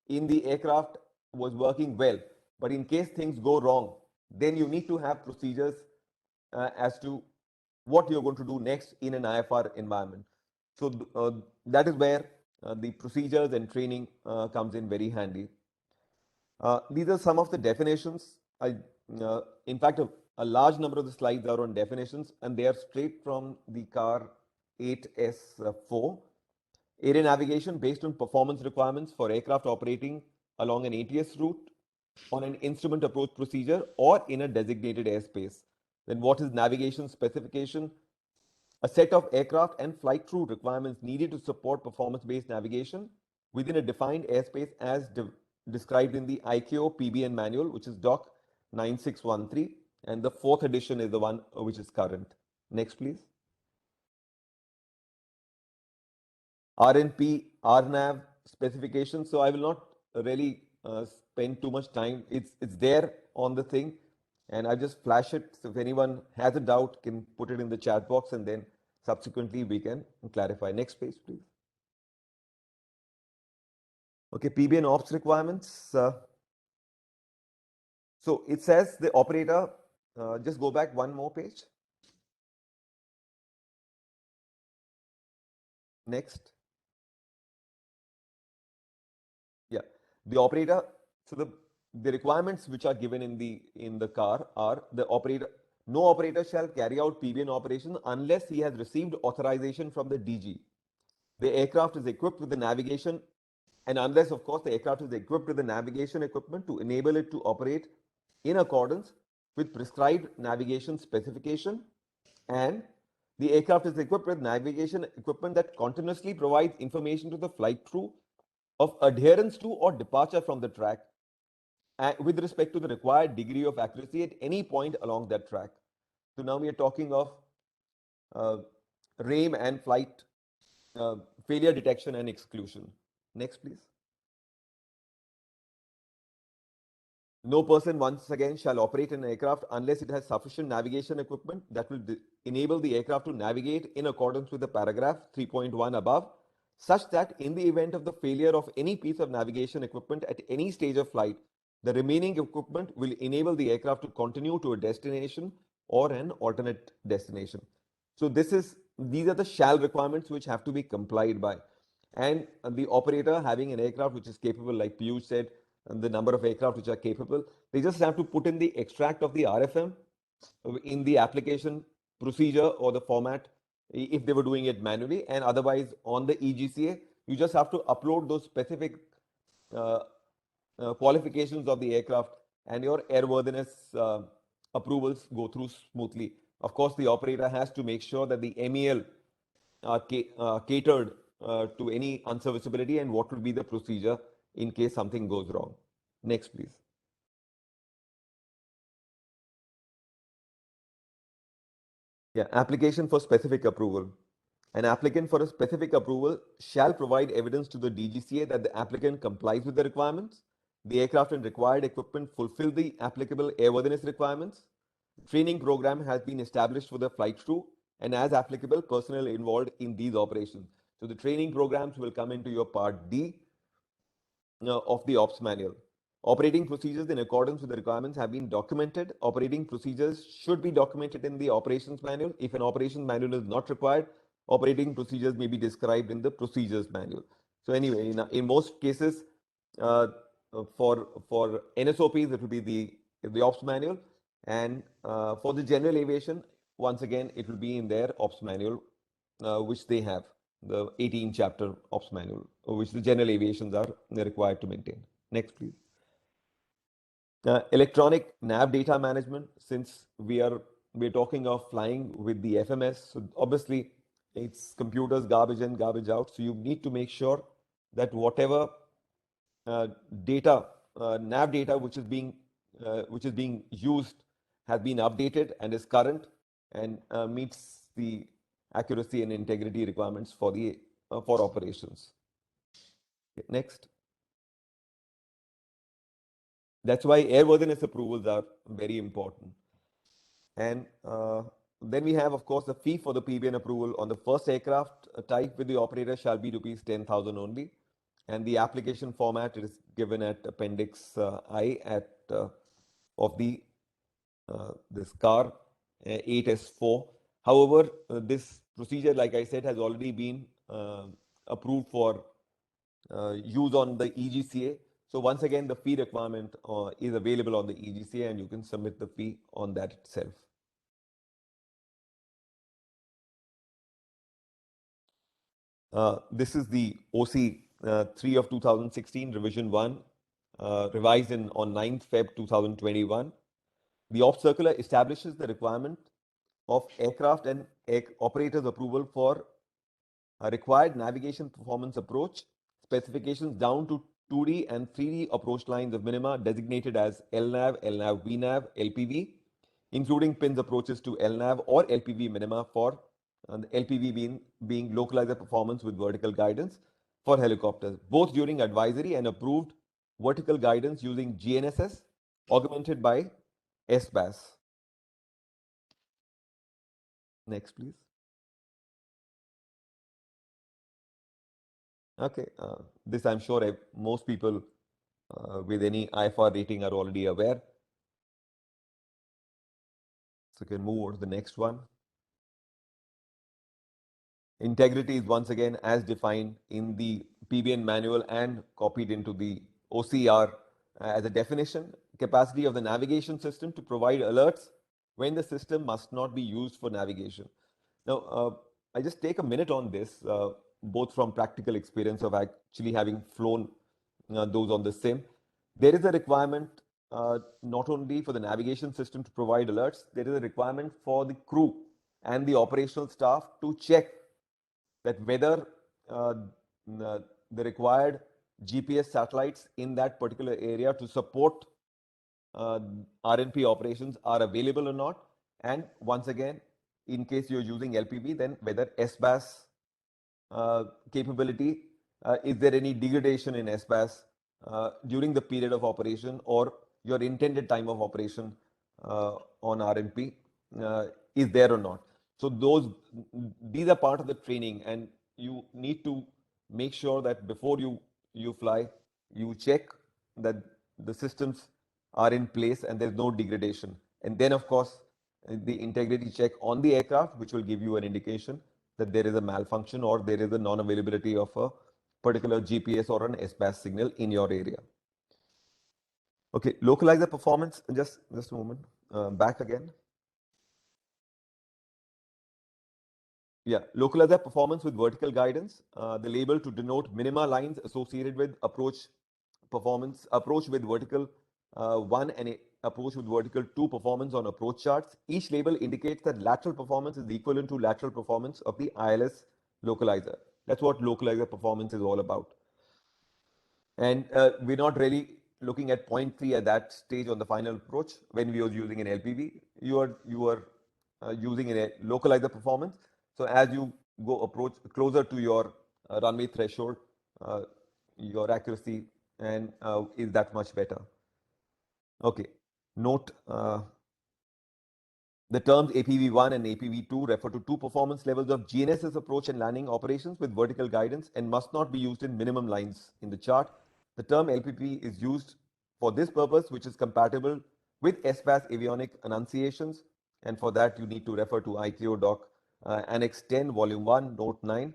in the aircraft was working well. But in case things go wrong, then you need to have procedures as to what you're going to do next in an IFR environment. So that is where the procedures and training comes in very handy. These are some of the definitions. In fact, a large number of the slides are on definitions, and they are straight from the CAR 8S4. Area navigation based on performance requirements for aircraft operating along an ATS route, on an instrument approach procedure, or in a designated airspace. Then what is navigation specification? A set of aircraft and flight crew requirements needed to support performance-based navigation within a defined airspace as described in the ICAO PBN manual, which is Doc 9613, and the 4th edition is the one which is current. Next, please. RNP, RNAV specifications. So I will not really spend too much time. It's there on the thing, and I just flash it. So if anyone has a doubt, can put it in the chat box, and then subsequently we can clarify. Next page, please. Okay, PBN ops requirements. So it says the operator Just go back one more page. Next. Yeah, the operator. So the requirements which are given in the car are the operator. No operator shall carry out PBN operation unless he has received authorization from the DG. The aircraft is equipped with the navigation, and unless, of course, the aircraft is equipped with the navigation equipment to enable it to operate in accordance with prescribed navigation specification, and the aircraft is equipped with navigation equipment that continuously provides information to the flight crew of adherence to or departure from the track with respect to the required degree of accuracy at any point along that track. So now we are talking of RAIM and flight failure detection and exclusion. Next, please. No person, once again, shall operate an aircraft unless it has sufficient navigation equipment that will enable the aircraft to navigate in accordance with the paragraph 3.1 above, such that in the event of the failure of any piece of navigation equipment at any stage of flight, the remaining equipment will enable the aircraft to continue to a destination or an alternate destination. So these are the shall requirements which have to be complied by. And the operator having an aircraft which is capable, like Piyush said, and the number of aircraft which are capable, they just have to put in the extract of the RFM in the application procedure or the format if they were doing it manually, and otherwise on the EGCA, you just have to upload those specific qualifications of the aircraft, and your airworthiness approvals go through smoothly. Of course, the operator has to make sure that the MEL are catered to any unserviceability and what will be the procedure in case something goes wrong. Next, please. Yeah, application for specific approval. An applicant for a specific approval shall provide evidence to the DGCA that the applicant complies with the requirements. The aircraft and required equipment fulfill the applicable airworthiness requirements. Training program has been established for the flight crew and as applicable personnel involved in these operations. So the training programs will come into your part D of the ops manual. Operating procedures in accordance with the requirements have been documented. Operating procedures should be documented in the operations manual. If an operations manual is not required, operating procedures may be described in the procedures manual. So anyway, in most cases, for NSOPs, it will be the ops manual, and for the general aviation, once again, it will be in their ops manual, which they have, the 18 chapter ops manual, which the general aviations are required to maintain. Next, please. Electronic nav data management, since we're talking of flying with the FMS, so obviously it's computers, garbage in, garbage out. So you need to make sure that whatever data, nav data which is being used has been updated and is current and meets the accuracy and integrity requirements for the for operations. Next. That's why airworthiness approvals are very important. And then we have, of course, the fee for the PBN approval on the first aircraft type with the operator shall be rupees 10,000 only. And the application format is given at Appendix I of the this car 8S4. However, this procedure, like I said, has already been approved for use on the EGCA. So once again, the fee requirement is available on the EGCA, and you can submit the fee on that itself. This is the OC 3 of 2016, revision 1, revised on 9th Feb 2021. The OPS circular establishes the requirement of aircraft and operators approval for a required navigation performance approach, specifications down to 2D and 3D approach lines of minima designated as LNAV, LNAV, VNAV, LPV, including PinS approaches to LNAV or LPV minima for LPV being localizer performance with vertical guidance for helicopters, both during advisory and approved vertical guidance using GNSS, augmented by SBAS. Next, please. Okay, this I'm sure most people with any IFR rating are already aware. So you can move on to the next one. Integrity is once again as defined in the PBN manual and copied into the OCR as a definition. Capacity of the navigation system to provide alerts when the system must not be used for navigation. Now, I just take a minute on this, both from practical experience of actually having flown those on the sim. There is a requirement not only for the navigation system to provide alerts, there is a requirement for the crew and the operational staff to check that whether the required GPS satellites in that particular area to support RNP operations are available or not. And once again, in case you're using LPV, then whether SBAS capability, is there any degradation in SBAS during the period of operation or your intended time of operation on RNP is there or not. So these are part of the training, and you need to make sure that before you fly, you check that the systems are in place and there's no degradation. And then, of course, the integrity check on the aircraft, which will give you an indication that there is a malfunction or there is a non-availability of a particular GPS or an SBAS signal in your area. Okay, localize the performance. Just a moment. Back again. Yeah, localize the performance with vertical guidance. The label to denote minima lines associated with approach performance, approach with vertical 1 and approach with vertical 2 performance on approach charts. Each label indicates that lateral performance is equivalent to lateral performance of the ILS localizer. That's what localizer performance is all about. And we're not really looking at 0.3 at that stage on the final approach when we were using an LPV. You are using a localizer performance. So as you go approach closer to your runway threshold, your accuracy and is that much better. Okay, note the terms APV1 and APV2 refer to two performance levels of GNSS approach and landing operations with vertical guidance and must not be used in minimum lines in the chart. The term LPP is used for this purpose, which is compatible with SBAS avionic annunciations, and for that you need to refer to ICAO Doc Annex 10, Volume 1, Note 9,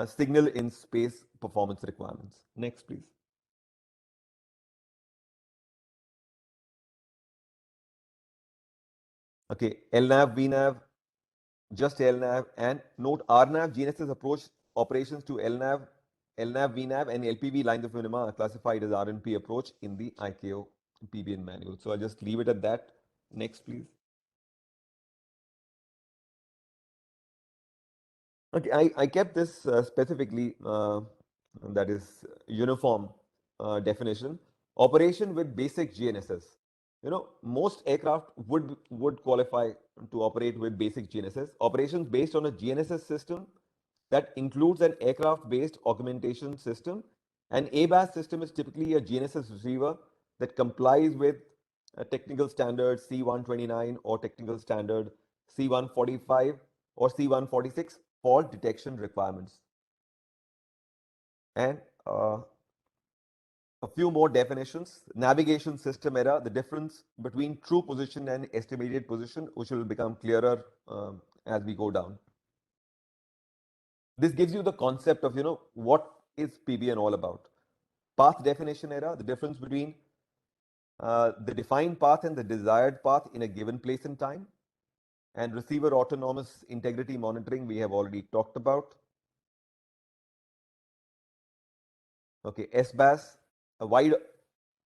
Signal in Space Performance Requirements. Next, please. Okay, LNAV, VNAV, just LNAV, and note RNAV GNSS approach operations to LNAV, VNAV, and LPV lines of minima are classified as RNP approach in the ICAO PBN manual. So I'll just leave it at that. Next, please. Okay, I kept this specifically, that is uniform definition. Operation with basic GNSS. You know, most aircraft would qualify to operate with basic GNSS. Operations based on a GNSS system that includes an aircraft-based augmentation system. An ABAS system is typically a GNSS receiver that complies with a technical standard C129 or technical standard C145 or C146 fault detection requirements. And a few more definitions. Navigation system error, the difference between true position and estimated position, which will become clearer as we go down. This gives you the concept of, what is PBN all about. Path definition error, the difference between the defined path and the desired path in a given place and time. And receiver autonomous integrity monitoring, we have already talked about. Okay, SBAS, a wide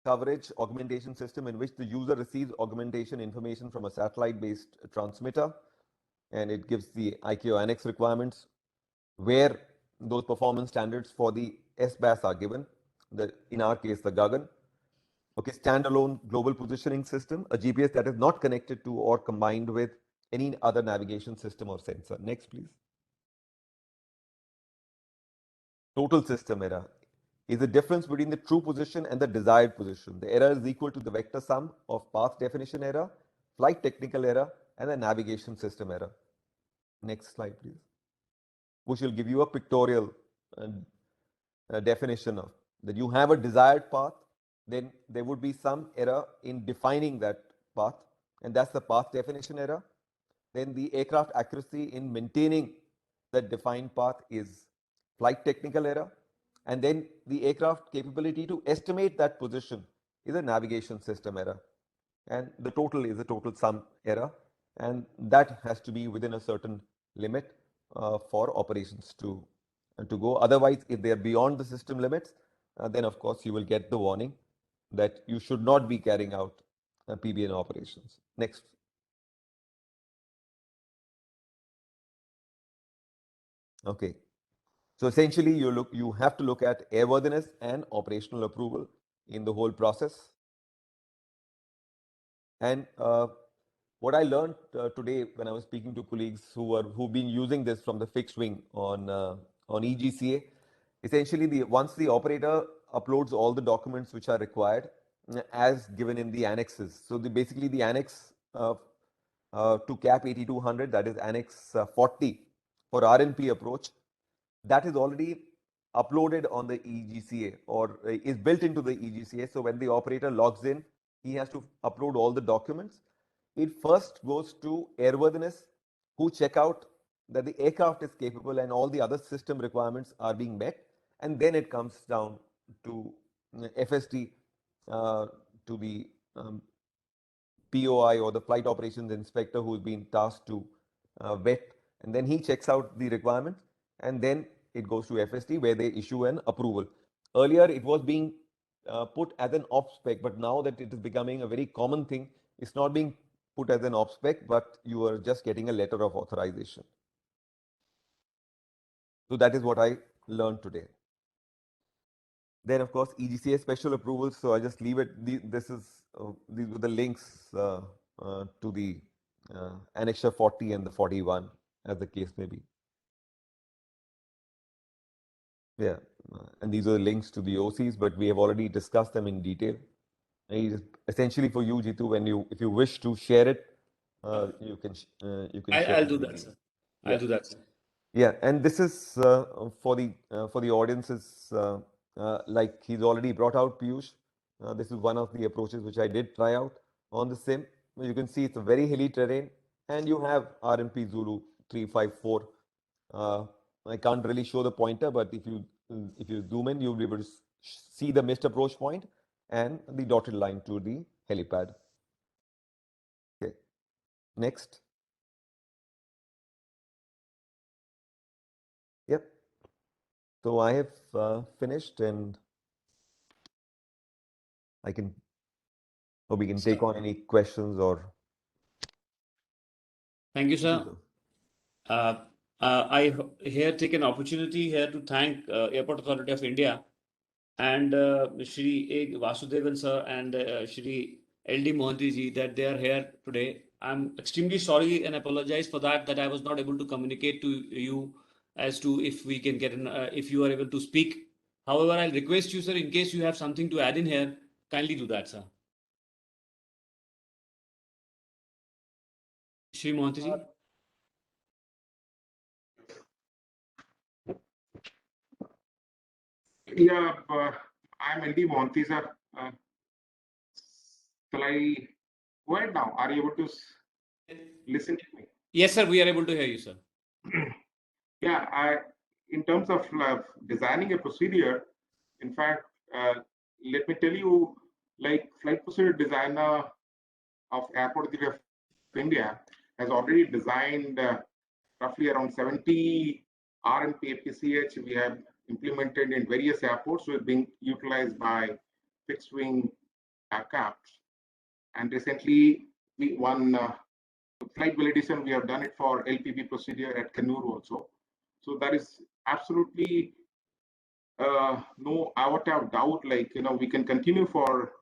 coverage augmentation system in which the user receives augmentation information from a satellite-based transmitter, and it gives the ICAO annex requirements where those performance standards for the SBAS are given, in our case, the Gagan. Okay, standalone global positioning system, a GPS that is not connected to or combined with any other navigation system or sensor. Next, please. Total system error is the difference between the true position and the desired position. The error is equal to the vector sum of path definition error, flight technical error, and the navigation system error. Next slide, please. Which will give you a pictorial definition of that. You have a desired path, then there would be some error in defining that path, and that's the path definition error. Then the aircraft accuracy in maintaining the defined path is flight technical error. And then the aircraft capability to estimate that position is a navigation system error. And the total is a total sum error. And that has to be within a certain limit for operations to go. Otherwise, if they are beyond the system limits, then of course you will get the warning that you should not be carrying out PBN operations. Next. Okay. So essentially, you have to look at airworthiness and operational approval in the whole process. And what I learned today when I was speaking to colleagues who've been using this from the fixed wing on EGCA, essentially once the operator uploads all the documents which are required as given in the annexes. So basically the annex to CAP 8200, that is annex 40 for RNP approach, that is already uploaded on the EGCA or is built into the EGCA. So when the operator logs in, he has to upload all the documents. It first goes to airworthiness, who check out that the aircraft is capable and all the other system requirements are being met. And then it comes down to FST, to the POI or the flight operations inspector who's been tasked to vet. And then he checks out the requirements. And then it goes to FST where they issue an approval. Earlier, it was being put as an op spec, but now that it is becoming a very common thing, it's not being put as an op spec, but you are just getting a letter of authorization. So that is what I learned today. Then, of course, EGCA special approvals. So I just leave it. These were the links to the Annexure 40 and the 41, as the case may be. Yeah, and these are the links to the OCs, but we have already discussed them in detail. Essentially, for you, Jitu, if you wish to share it, you can share. I'll do that, sir. I'll do that, sir. Yeah, and this is for the audiences, like he's already brought out Piyush. This is one of the approaches which I did try out on the sim. You can see it's a very hilly terrain, and you have RMP Zulu 354. I can't really show the pointer, but if you zoom in, you'll be able to see the missed approach point and the dotted line to the helipad. Okay, next. Yep. So I have finished, and we can take on any questions or. Thank you, sir. I here take an opportunity here to thank Airport Authority of India and Shri A. Vasudevan sir and Shri L.D. Mohanty ji that they are here today. I'm extremely sorry and apologize for that I was not able to communicate to you as to if we can get if you are able to speak. However, I'll request you, sir, in case you have something to add in here, kindly do that, sir. Shri Mohanty ji. Yeah, I'm LD Monty, sir. Shall I go ahead now? Are you able to listen to me? Yes, sir, we are able to hear you, sir. Yeah, in terms of designing a procedure, in fact, let me tell you, like flight procedure designer of Airport Authority of India has already designed roughly around 70 RNP APCH we have implemented in various airports, so it's being utilized by fixed wing aircraft. And recently, we won flight validation. We have done it for LPP procedure at Kannur also. So that is absolutely no iota of doubt. Like we can continue for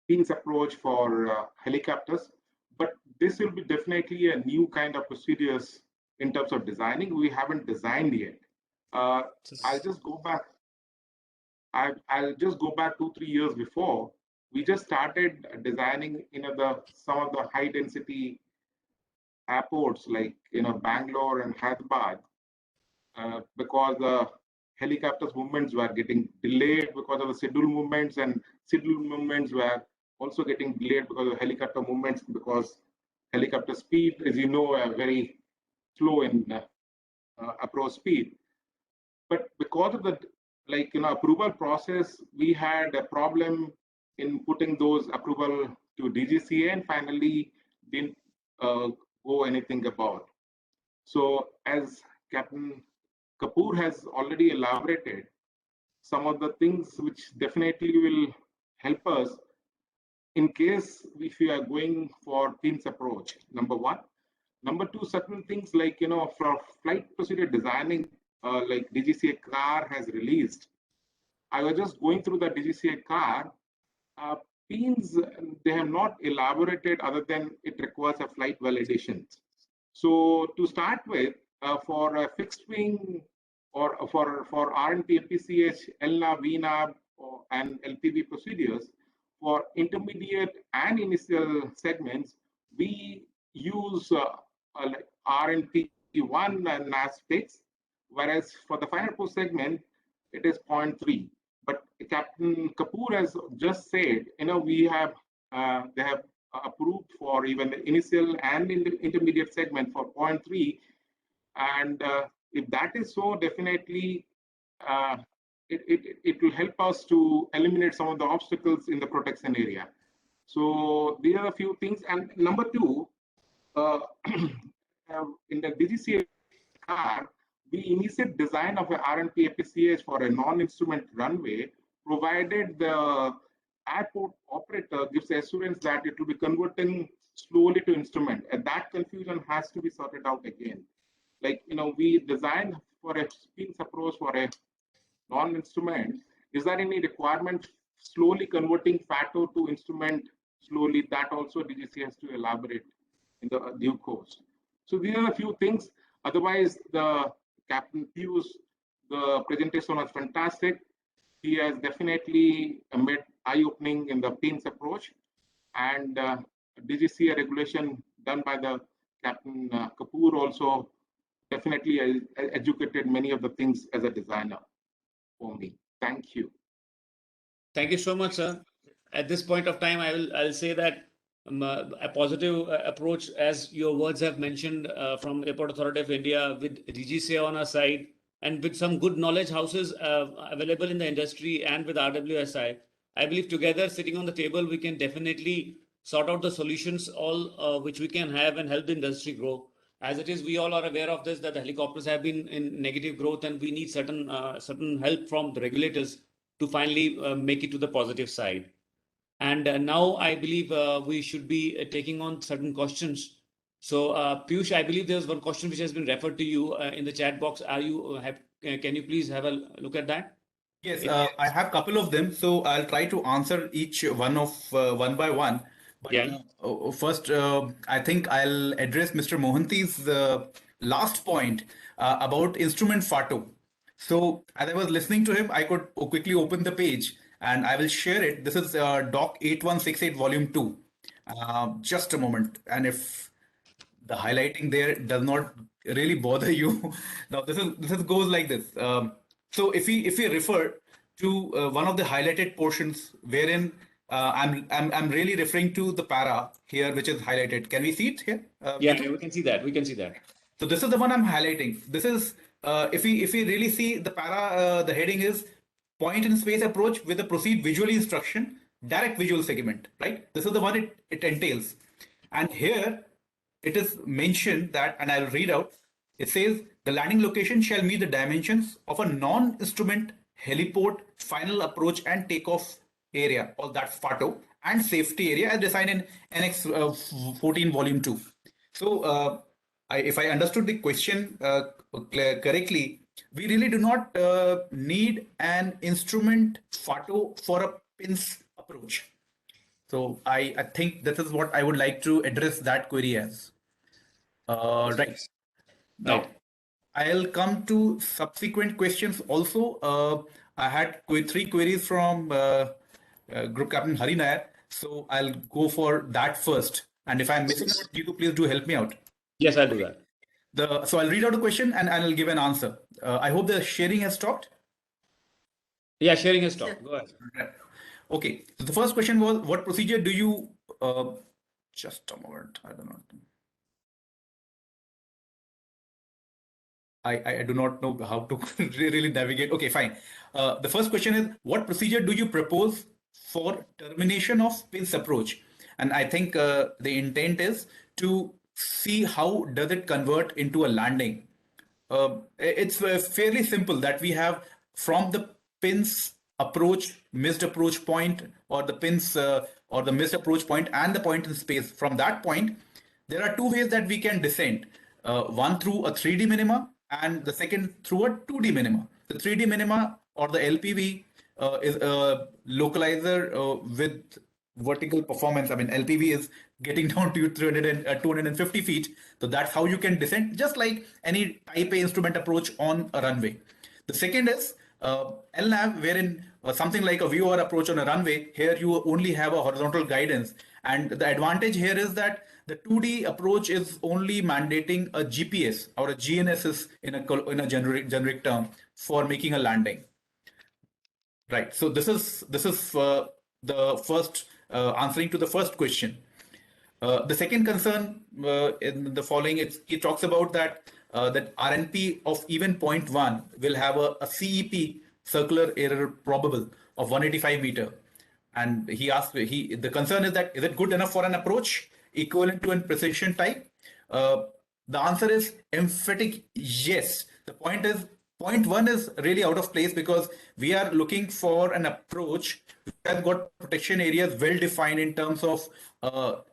PinS approach for helicopters, but this will be definitely a new kind of procedures in terms of designing. We haven't designed yet. I'll just go back. I'll just go back 2-3 years before. We just started designing some of the high density airports like Bangalore and Hyderabad because the helicopters movements were getting delayed because of the schedule movements, and schedule movements were also getting delayed because of helicopter movements, because helicopter speed, as you know, very slow in approach speed. But because of the approval process, we had a problem in putting those approval to DGCA, and finally didn't go anything about. So as Captain Kapoor has already elaborated, some of the things which definitely will help us in case if we are going for PinS approach, number one. Number two, certain things like, for flight procedure designing, like DGCA car has released. I was just going through the DGCA car. PinS, they have not elaborated other than it requires a flight validation. So to start with, for a fixed wing or for RNP, APCH, LNAV, VNAV, and LPV procedures, for intermediate and initial segments, we use like RNP1 and NAS fix, whereas for the final post segment, it is 0.3. But Captain Kapoor has just said, we have they have approved for even the initial and in the intermediate segment for 0.3, and if that is so, definitely it will help us to eliminate some of the obstacles in the protection area. So these are a few things. And number two, in the DGCA car, we initiate design of a RNP APCH for a non-instrument runway, provided the airport operator gives assurance that it will be converting slowly to instrument, and that confusion has to be sorted out again. Like, we designed for a PinS approach for a non-instrument. Is there any requirement slowly converting FATO to instrument slowly? That also DGC has to elaborate in the due course. So these are a few things. Otherwise, the Captain Pius, the presentation was fantastic. He has definitely made eye-opening in the PinS approach, and DGCA regulation done by the Captain Kapoor also definitely educated many of the things as a designer for me. Thank you. Thank you so much, sir. At this point of time, I'll say that a positive approach, as your words have mentioned, from Airport Authority of India, with DGCA on our side and with some good knowledge houses available in the industry and with RWSI, I believe together sitting on the table, we can definitely sort out the solutions all which we can have and help the industry grow. As it is, we all are aware of this, that the helicopters have been in negative growth, and we need certain help from the regulators to finally make it to the positive side. And now I believe we should be taking on certain questions. So Piyush, I believe there's one question which has been referred to you in the chat box. Can you please have a look at that? Yes, I have a couple of them, so I'll try to answer each one one by one. But Yeah. first, I think I'll address Mr. Mohanty's last point about instrument FATO. So as I was listening to him, I could quickly open the page and I will share it. This is Doc 8168 Volume 2. Just a moment. And if the highlighting there does not really bother you, now this goes like this. So if we refer to one of the highlighted portions, wherein I'm really referring to the para here, which is highlighted. Can we see it here? Yeah, we can see that. We can see that. So this is the one I'm highlighting. This is if we really see the para, the heading is point in space approach with a proceed visually instruction, direct visual segment, right? This is the one it entails. And here it is mentioned that, and I'll read out, it says the landing location shall meet the dimensions of a non-instrument heliport final approach and takeoff area, or that's FATO, and safety area as defined in Annex 14 Volume 2. So if I understood the question correctly, we really do not need an instrument FATO for a PinS approach. So I think this is what I would like to address that query as. Right. Now, I'll come to subsequent questions also. I had three queries from Group Captain Hari Nair. So I'll go for that first. And if I'm missing out, you please do help me out. Yes, I'll do that. So I'll read out the question and I'll give an answer. I hope the sharing has stopped. Yeah, sharing has stopped. Go ahead. Okay. So the first question was, what procedure do you Just a moment. I do not. I do not know how to really navigate. Okay, fine. The first question is, what procedure do you propose for termination of PinS approach? And I think the intent is to see how does it convert into a landing. It's fairly simple that we have from the PinS approach, missed approach point, or the PinS or the missed approach point and the point in space. From that point, there are two ways that we can descend. One through a 3D minima and the second through a 2D minima. The 3D minima or the LPV is a localizer with vertical performance. I mean, LPV is getting down to 250 feet. So that's how you can descend, just like any type A instrument approach on a runway. The second is LNAV, wherein something like a VOR approach on a runway, here you only have a horizontal guidance. And the advantage here is that the 2D approach is only mandating a GPS or a GNSS in a generic term for making a landing. Right. So this is the first answering to the first question. The second concern in the following, it talks about that that RNP of even 0.1 will have a CEP, circular error probable, of 185 meter. And he asked, the concern is that, is it good enough for an approach equivalent to a precision type? The answer is emphatic yes. The point is, 0.1 is really out of place because we are looking for an approach which has got protection areas well defined in terms of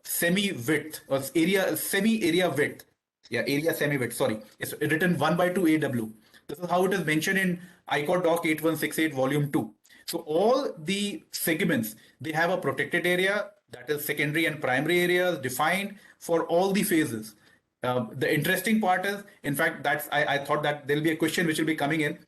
semi width or semi area width. Yeah, area semi width. Sorry, it's written 1/2 AW. This is how it is mentioned in ICOR Doc 8168 Volume 2. So all the segments, they have a protected area, that is secondary and primary areas defined for all the phases. The interesting part is, in fact, I thought that there'll be a question which will be coming in.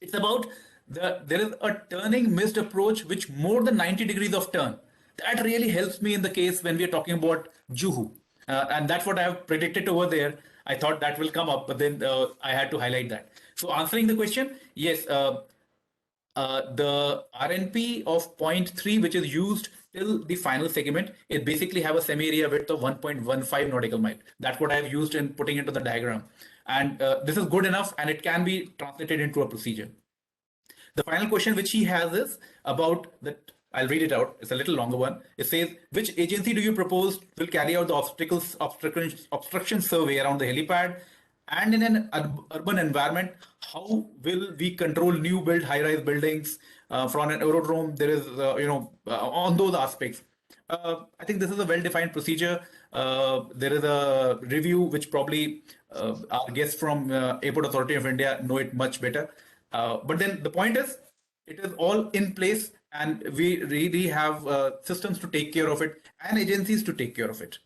It's about there is a turning missed approach which more than 90 degrees of turn. That really helps me in the case when we are talking about Juhu. And that's what I have predicted over there. I thought that will come up, but then I had to highlight that. So answering the question, yes, the RNP of 0.3, which is used till the final segment, it basically have a semi-area width of 1.15 nautical mile. That's what I've used in putting into the diagram. And this is good enough and it can be translated into a procedure. The final question which he has is about that. I'll read it out. It's a little longer one. It says, which agency do you propose will carry out the obstruction survey around the helipad? And in an urban environment, how will we control new build high-rise buildings from an aerodrome? There is, on those aspects. I think this is a well-defined procedure. There is a review which probably our guests from Airport Authority of India know it much better. But then the point is, it is all in place and we really have systems to take care of it and agencies to take care of it.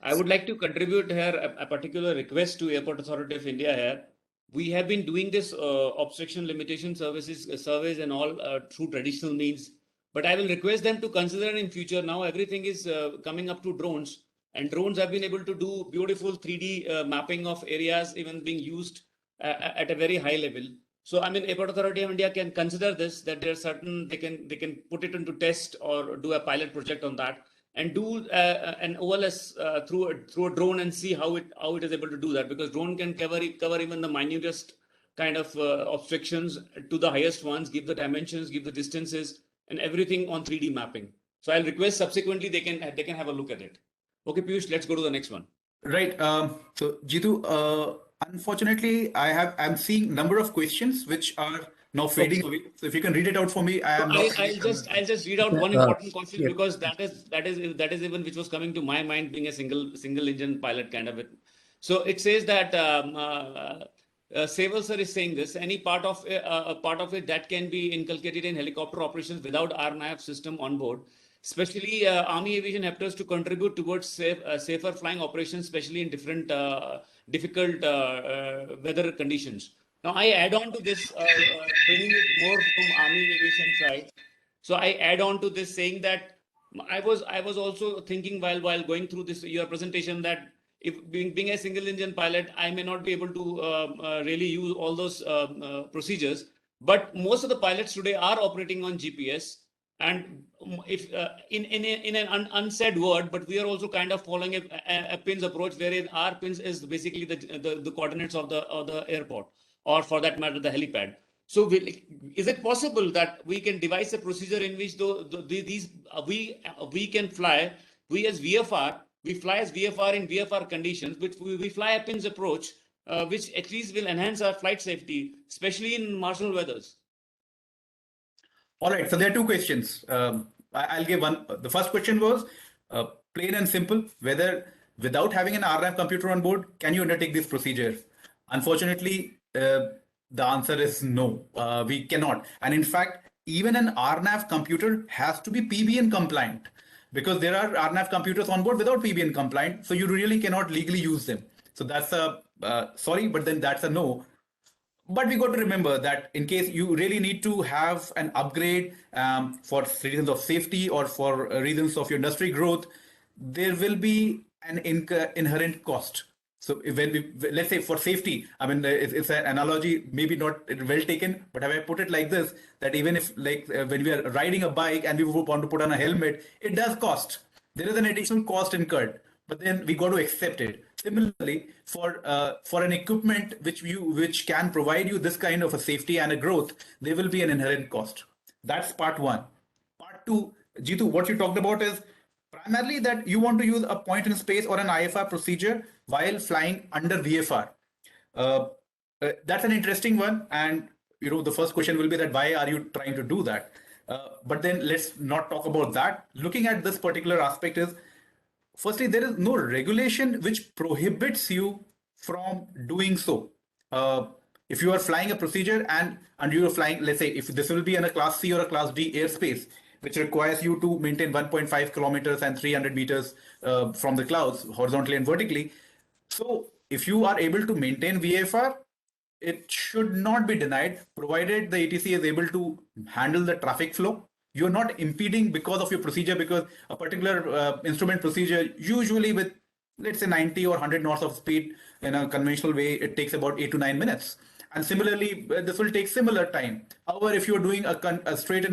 I would like to contribute here a particular request to Airport Authority of India here. We have been doing this obstruction limitation surveys and all through traditional means, but I will request them to consider in future. Now everything is coming up to drones, and drones have been able to do beautiful 3D mapping of areas, even being used at a very high level. So I mean, Airport Authority of India can consider this, that there are certain, they can put it into test or do a pilot project on that, and do an OLS through a drone and see how it is able to do that, because drone can cover even the minutest kind of obstructions to the highest ones, give the dimensions, give the distances, and everything on 3D mapping. So I'll request subsequently they can have a look at it. Okay, Piyush, let's go to the next one. Right. So Jitu, unfortunately, I'm seeing number of questions which are now fading away. So if you can read it out for me, I'll just read out one important question, because that is even which was coming to my mind, being a single engine pilot kind of it. So it says that Seval sir is saying this: any part of it that can be inculcated in helicopter operations without RNAV system on board, especially Army Aviation Hepters, to contribute towards safer flying operations, especially in different difficult weather conditions. Now I add on to this, bringing it more from Army Aviation side. So I add on to this, saying that I was also thinking while going through this your presentation, that if being a single engine pilot, I may not be able to really use all those procedures. But most of the pilots today are operating on GPS, And if in an unsaid word, but we are also kind of following a PinS approach, wherein our PinS is basically the coordinates of the airport, or for that matter, the helipad. So is it possible that we can devise a procedure in which we can fly, we as VFR, we fly as VFR in VFR conditions, which we fly a PinS approach, which at least will enhance our flight safety, especially in marginal weathers? All right, so there are two questions. I'll give one. The first question was plain and simple, whether without having an RNAV computer on board, can you undertake this procedure? Unfortunately, the answer is no, we cannot. And in fact, even an RNAV computer has to be PBN compliant, because there are RNAV computers on board without PBN compliant, so you really cannot legally use them. So that's a sorry, but then that's a no. But we got to remember that in case you really need to have an upgrade for reasons of safety or for reasons of your industry growth, there will be an inherent cost. So when let's say for safety, I mean, it's an analogy, maybe not well taken, but have I put it like this, that even if like when we are riding a bike and we want to put on a helmet, it does cost. There is an additional cost incurred, but then we got to accept it. Similarly, for an equipment which can provide you this kind of a safety and a growth, there will be an inherent cost. That's part one. Part two, Jitu, what you talked about is primarily that you want to use a point in space or an IFR procedure while flying under VFR. That's an interesting one, and the first question will be that why are you trying to do that? But then let's not talk about that. Looking at this particular aspect is, firstly, there is no regulation which prohibits you from doing so. If you are flying a procedure and you are flying, let's say, if this will be in a class C or a class D airspace, which requires you to maintain 1.5 kilometers and 300 meters from the clouds, horizontally and vertically. So if you are able to maintain VFR, it should not be denied, provided the ATC is able to handle the traffic flow. You're not impeding because of your procedure, because a particular instrument procedure, usually with, let's say, 90 or 100 knots of speed in a conventional way, it takes about 8 to 9 minutes. And similarly, this will take similar time. However, if you're doing a straight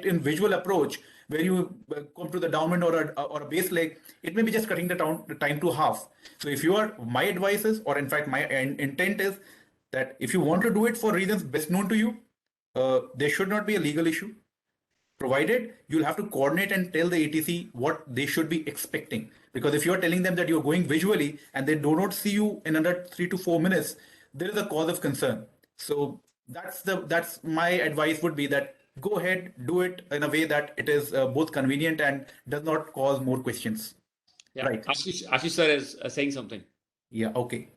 in visual approach, where you come to the downwind or a base leg, it may be just cutting the time to half. So if my advice is, or in fact, my intent is that if you want to do it for reasons best known to you, there should not be a legal issue. Provided you'll have to coordinate and tell the ATC what they should be expecting. Because if you're telling them that you're going visually and they do not see you in under 3 to 4 minutes, there is a cause of concern. So that's my advice would be that go ahead, do it in a way that it is both convenient and does not cause more questions. Yeah, right. Ashish sir is saying something. Yeah, okay.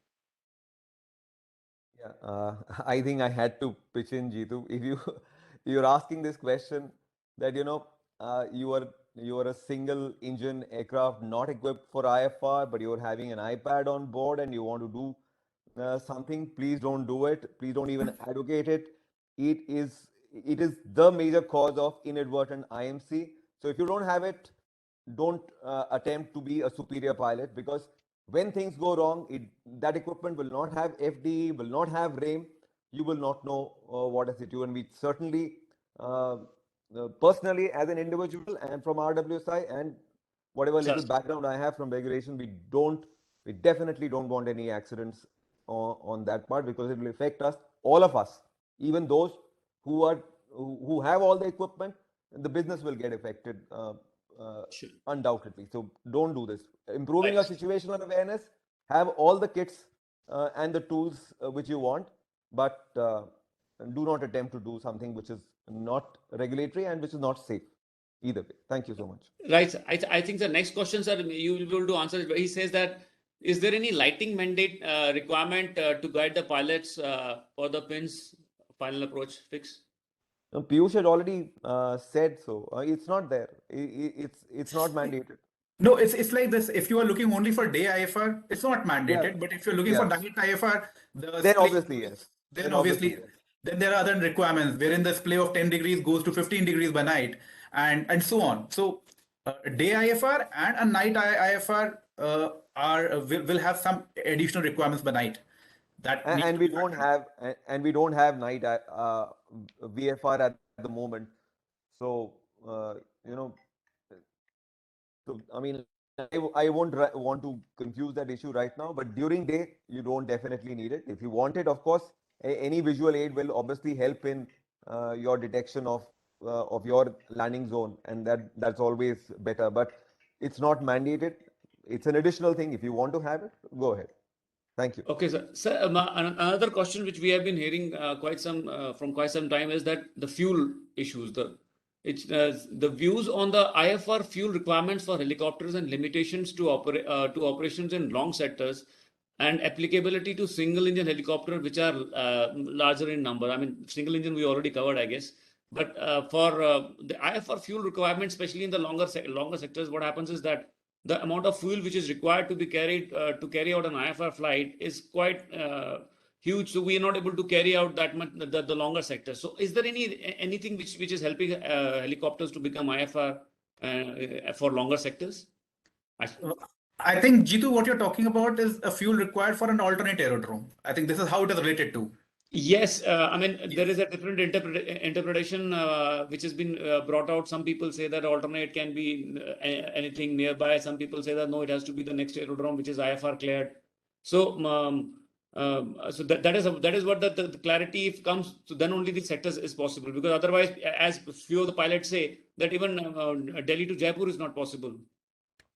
Yeah, I think I had to pitch in, Jitu. If you're asking this question, that you are a single engine aircraft not equipped for IFR, but you're having an iPad on board and you want to do something, please don't do it. Please don't even advocate it. It is the major cause of inadvertent IMC. So if you don't have it, don't attempt to be a superior pilot, because when things go wrong, that equipment will not have FD, will not have RAME. You will not know what has hit you. And we certainly, personally, as an individual and from RWSI and whatever little background I have from regulation, we definitely don't want any accidents on that part, because it will affect us, all of us, even those who have all the equipment. The business will get affected. Sure. Undoubtedly. So don't do this. Improving your situational awareness, have all the kits and the tools which you want, but do not attempt to do something which is not regulatory and which is not safe either way. Thank you so much. Right. I think the next question, sir, you will be able to answer it. He says that, is there any lighting mandate requirement to guide the pilots for the PinS final approach fix? No, Piyush had already said so. It's not there. It's not mandated. No, it's like this. If you are looking only for day IFR, it's not mandated. Yeah. But if you're looking for night IFR, then obviously yes. Then obviously yes. Then there are other requirements wherein the display of 10 degrees goes to 15 degrees by night, and so on. So day IFR and a night IFR will have some additional requirements by night. And we don't have night VFR at the moment. So you know, so I mean, I won't want to confuse that issue right now, but during day, you don't definitely need it. If you want it, of course, any visual aid will obviously help in your detection of your landing zone, and that's always better. But it's not mandated. It's an additional thing. If you want to have it, go ahead. Thank you. Okay, sir. Sir, another question which we have been hearing from quite some time is that the fuel issues. The views on the IFR fuel requirements for helicopters and limitations to operations in long sectors and applicability to single engine helicopter, which are larger in number. I mean, single engine we already covered, I guess. But for the IFR fuel requirements, especially in the longer sectors, what happens is that the amount of fuel which is required to be carried to carry out an IFR flight is quite huge. So we are not able to carry out that much the longer sector. So is there anything which is helping helicopters to become IFR for longer sectors? I think, Jitu, what you're talking about is a fuel required for an alternate aerodrome. I think this is how it is related to. Yes, I mean, there is a different interpretation which has been brought out. Some people say that alternate can be anything nearby. Some people say that no, it has to be the next aerodrome which is IFR cleared. So, so that is what the clarity comes. So then only the sectors is possible, because otherwise, as few of the pilots say, that even Delhi to Jaipur is not possible.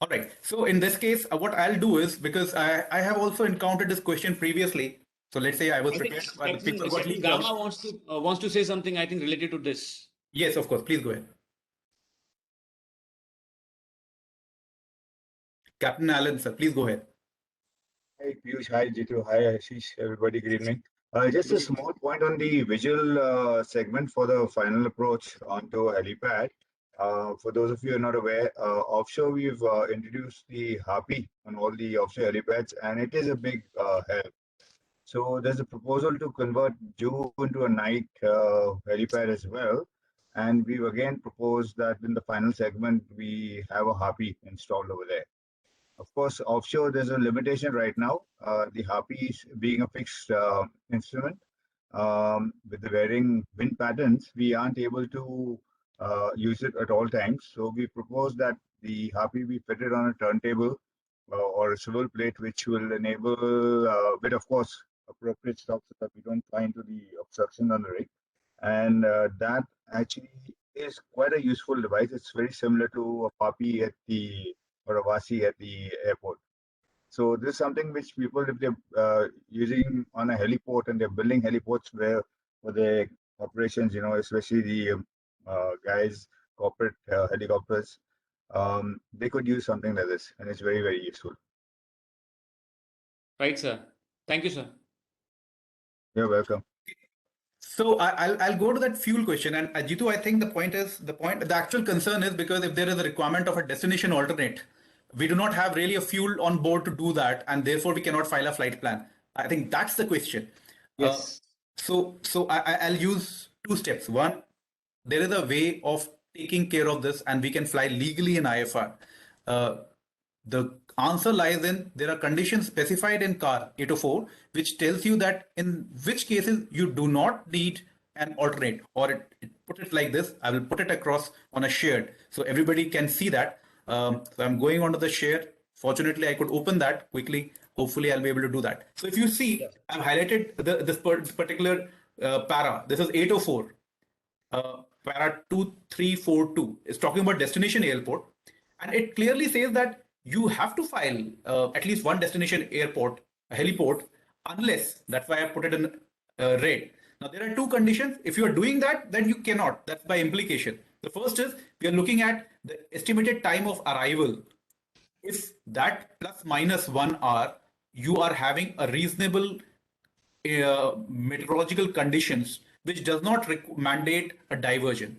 All right. So in this case, what I'll do is, because I have also encountered this question previously. So let's say I was prepared, but the picture got leaked Gamma out. wants to say something, I think, related to this. Yes, of course. Please go ahead. Captain Allen, sir, please go ahead. Hi Piyush, hi Jitu, hi Ashish, everybody, good evening. Just a small point on the visual segment for the final approach onto helipad. For those of you who are not aware, offshore we've introduced the Harpy on all the offshore helipads, and it is a big help. So there's a proposal to convert Juhu into a night helipad as well. And we've again proposed that in the final segment, we have a Harpy installed over there. Of course, offshore, there's a limitation right now. The Harpy being a fixed instrument, with the varying wind patterns, we aren't able to use it at all times. So we propose that the Harpy be fitted on a turntable or a swivel plate, which will enable, with of course appropriate stops so that we don't fly into the obstruction on the rig. And that actually is quite a useful device. It's very similar to a Harpy or a Vasi at the airport. So this is something which people, if they're using on a heliport and they're building heliports for their operations, especially the guys, corporate helicopters, they could use something like this, and it's very, very useful. Right, sir. Thank you, sir. You're welcome. So I'll go to that fuel question, and Jitu, I think the actual concern is because if there is a requirement of a destination alternate, we do not have really a fuel on board to do that, and therefore we cannot file a flight plan. I think that's the question. Yes. So I'll use two steps. One, there is a way of taking care of this, and we can fly legally in IFR. The answer lies in there are conditions specified in CAR 804 which tells you that in which cases you do not need an alternate, or put it like this. I will put it across on a shared so everybody can see that. So I'm going onto the share. Fortunately, I could open that quickly. Hopefully, I'll be able to do that. So if you see, I've highlighted this particular para. This is 804. Para 2342 is talking about destination airport, and it clearly says that you have to file at least one destination airport, a heliport, unless, that's why I put it in red. Now there are two conditions. If you are doing that, then you cannot. That's by implication. The first is we are looking at the estimated time of arrival. If that plus minus 1 hour, you are having a reasonable meteorological conditions which does not mandate a diversion.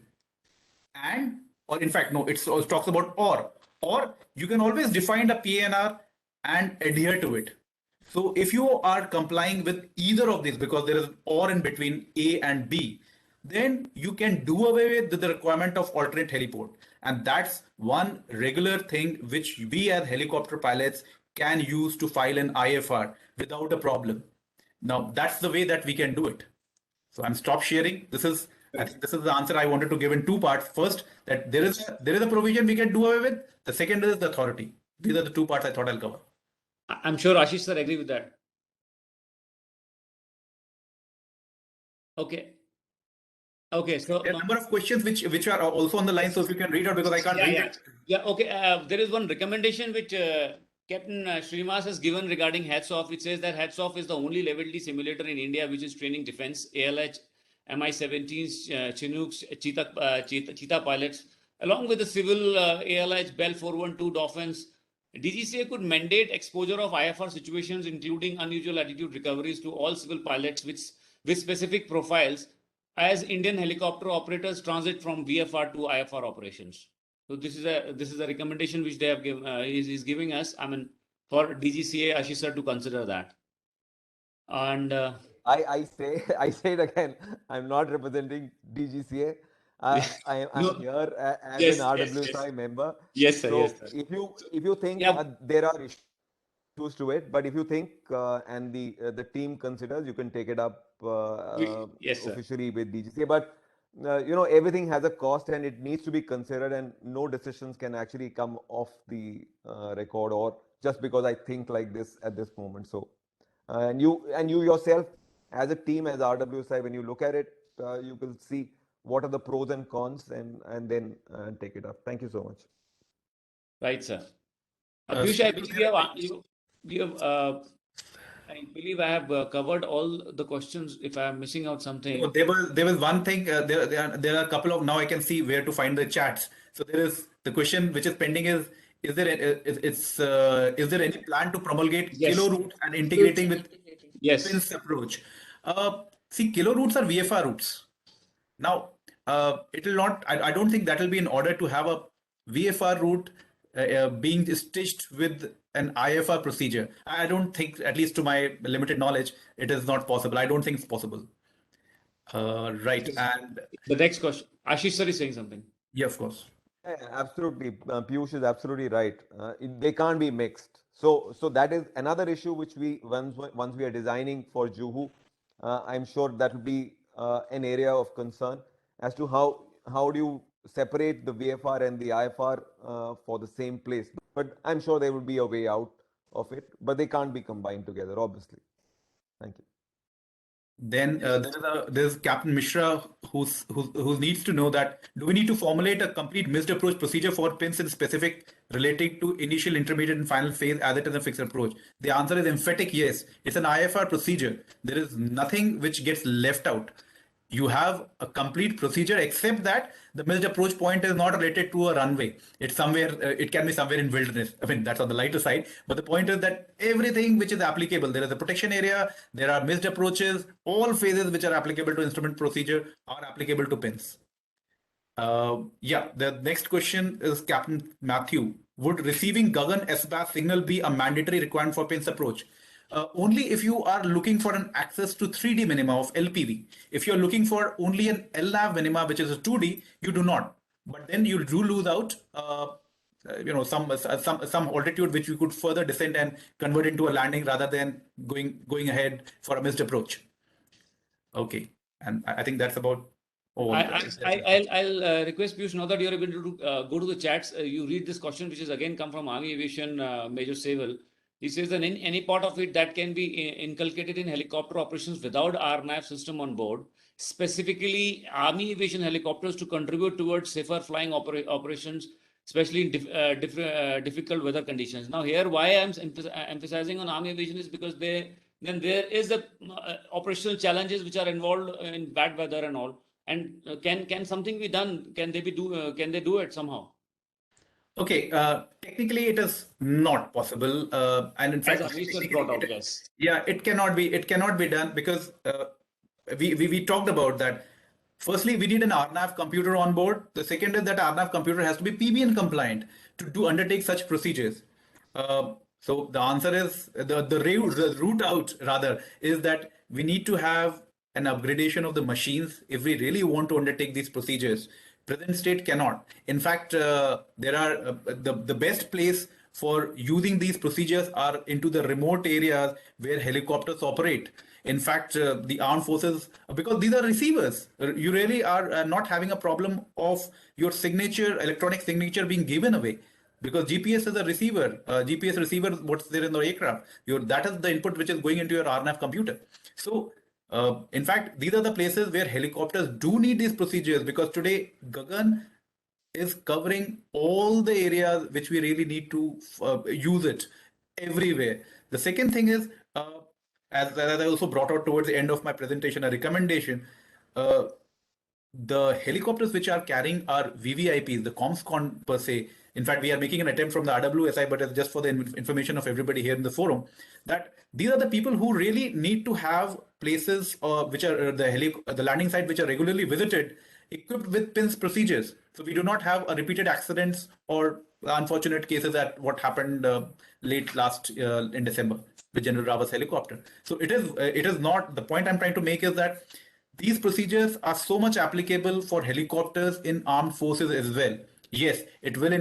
And, or in fact, no, it talks about or you can always define a PNR and adhere to it. So if you are complying with either of these, because there is an or in between A and B, then you can do away with the requirement of alternate heliport. And that's one regular thing which we as helicopter pilots can use to file an IFR without a problem. Now, that's the way that we can do it. So I'm stop sharing. This is I think this is the answer I wanted to give in two parts. First, that there is a provision we can do away with. The second is the authority. These are the two parts I thought I'll cover. I'm sure Ashish sir agree with that. Okay. Okay, so There are a number of questions which are also on the line, so if you can read out, because I can't read it. Yeah, okay. There is one recommendation which Captain Srinivas has given regarding hats off. It says that hats off is the only level D simulator in India which is training defense, ALH, Mi-17s, Chinooks, Cheetah pilots, along with the civil ALH, Bell 412 Dolphins. DGCA could mandate exposure of IFR situations, including unusual attitude recoveries, to all civil pilots with specific profiles as Indian helicopter operators transit from VFR to IFR operations. So this is a recommendation which they have given is giving us. I mean, for DGCA, Ashish sir to consider that. And I say I say it again. I'm not representing DGCA. I'm No. here as Yes, an yes, RWSI yes. member. Yes, sir. So Yes, sir. if you think Yeah. there are issues to it, but if you think and the team considers, you can take it up Yes, sir. officially with DGCA. But you know, everything has a cost and it needs to be considered, and no decisions can actually come off the record or just because I think like this at this moment. So and you yourself as a team, as RWSI, when you look at it, you will see what are the pros and cons, and then take it up. Thank you so much. Right, sir. So Piyush, I believe I believe I have covered all the questions. If I am missing out something. So there was one thing. There are a couple of, now I can see where to find the chats. So there is the question which is pending is there is there any plan to promulgate Yes. kilo routes and integrating with Yes. PinS approach? See, kilo routes are VFR routes. Now, it will not. I don't think that will be in order to have a VFR route being stitched with an IFR procedure. I don't think, at least to my limited knowledge, it is not possible. I don't think it's possible. Right. And The next question. Ashish sir is saying something. yeah, of course. Yeah, absolutely. Piyush is absolutely right. They can't be mixed. So that is another issue which we once we are designing for Juhu, I'm sure that will be an area of concern as to how do you separate the VFR and the IFR for the same place. But I'm sure there will be a way out of it, but they can't be combined together, obviously. Thank you. Then there's Captain Mishra who needs to know that, do we need to formulate a complete missed approach procedure for PinS in specific relating to initial, intermediate, and final phase as it is a fixed approach? The answer is emphatic yes. It's an IFR procedure. There is nothing which gets left out. You have a complete procedure, except that the missed approach point is not related to a runway. It's somewhere, it can be somewhere in wilderness. I mean, that's on the lighter side. But the point is that everything which is applicable, there is a protection area, there are missed approaches, all phases which are applicable to instrument procedure are applicable to PinS. Yeah, the next question is Captain Matthew. Would receiving Gagan SBAS signal be a mandatory requirement for PinS approach? Only if you are looking for an access to 3D minima of LPV. If you're looking for only an LNAV minima, which is a 2D, you do not. But then you do lose out, some altitude which you could further descend and convert into a landing rather than going ahead for a missed approach. Okay, and I think that's about all. I'll request Piyush, now that you're able to go to the chats, you read this question, which is again come from Army Aviation Major Sewell. He says that in any part of it that can be inculcated in helicopter operations without RNAV system on board, specifically Army Aviation helicopters, to contribute towards safer flying operations, especially in difficult weather conditions. Now here, why I'm emphasizing on Army Aviation is because then there is a operational challenges which are involved in bad weather and all. And can something be done? Can they do it somehow? Okay, technically it is not possible, and in fact, yes. Yeah, it cannot be. It cannot be done because we talked about that. Firstly, we need an RNAV computer on board. The second is that RNAV computer has to be PBN compliant to undertake such procedures. So the answer is the route out rather is that we need to have an upgradation of the machines if we really want to undertake these procedures. Present state cannot. In fact, there are the best place for using these procedures are into the remote areas where helicopters operate. In fact, the armed forces, because these are receivers, you really are not having a problem of your signature, electronic signature being given away. Because GPS is a receiver, GPS receiver, what's there in the aircraft, that is the input which is going into your RNAV computer. So, in fact, these are the places where helicopters do need these procedures, because today Gagan is covering all the areas which we really need to use it everywhere. The second thing is, as I also brought out towards the end of my presentation, a recommendation. The helicopters which are carrying our VVIPs, the ComsCon per se. In fact, we are making an attempt from the RWSI, but it's just for the information of everybody here in the forum, that these are the people who really need to have places which are the landing site which are regularly visited, equipped with PinS procedures. So we do not have repeated accidents or unfortunate cases at what happened late last in December with General Rawat's helicopter. So it is not, the point I'm trying to make is that these procedures are so much applicable for helicopters in armed forces as well. Yes, it will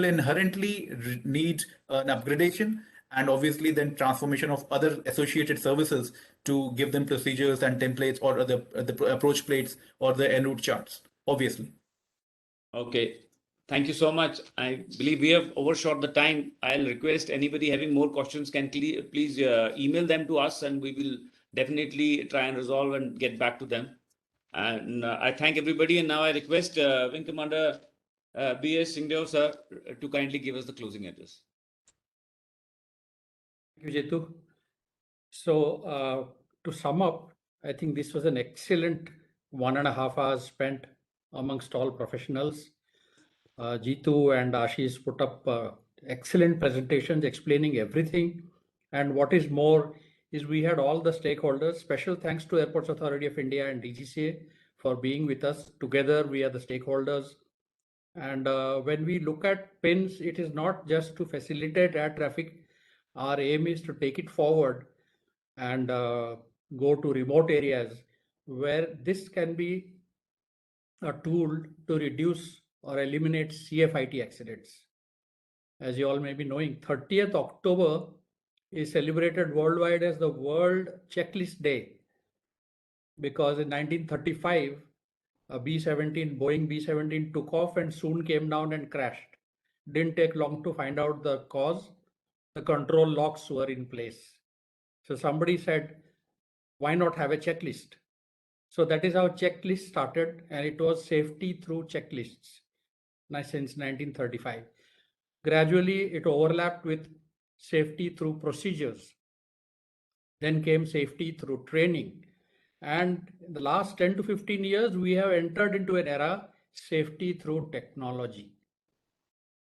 inherently need an upgradation, and obviously then transformation of other associated services to give them procedures and templates, or the approach plates or the en route charts, obviously. Okay. Thank you so much. I believe we have overshot the time. I'll request anybody having more questions can please email them to us, and we will definitely try and resolve and get back to them. And I thank everybody. And now I request Wing Commander B.S. Singhdeo, sir, to kindly give us the closing address. Thank you, Jetu. So to sum up, I think this was an excellent 1.5 hours spent amongst all professionals. Jeetu and Ashish put up excellent presentations explaining everything. And what is more is we had all the stakeholders. Special thanks to Airports Authority of India and DGCA for being with us. Together, we are the stakeholders. And when we look at PinS, it is not just to facilitate air traffic. Our aim is to take it forward and go to remote areas where this can be a tool to reduce or eliminate CFIT accidents. As you all may be knowing, 30th October is celebrated worldwide as the World Checklist Day, because in 1935, a Boeing B-17 took off and soon came down and crashed. Didn't take long to find out the cause. The control locks were in place. So somebody said, why not have a checklist? So that is how checklist started, and it was safety through checklists since 1935. Gradually, it overlapped with safety through procedures. Then came safety through training. And in the last 10 to 15 years, we have entered into an era, safety through technology.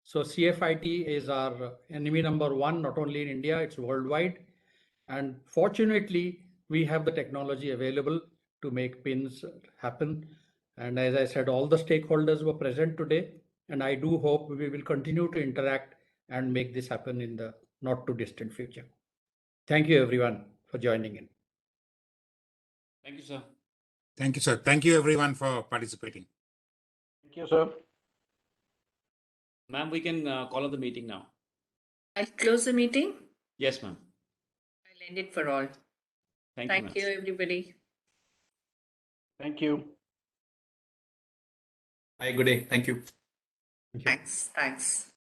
So CFIT is our enemy number one, not only in India, it's worldwide. And fortunately, we have the technology available to make PinS happen. And as I said, all the stakeholders were present today. And I do hope we will continue to interact and make this happen in the not too distant future. Thank you, everyone, for joining in. Thank you, sir. Thank you, sir. Thank you, everyone, for participating. Thank you, sir. Ma'am, we can call up the meeting now. I'll close the meeting. Yes, ma'am. I'll end it for all. Thank you, you, everybody. Thank you. Hi, good day. Thank you. Thanks.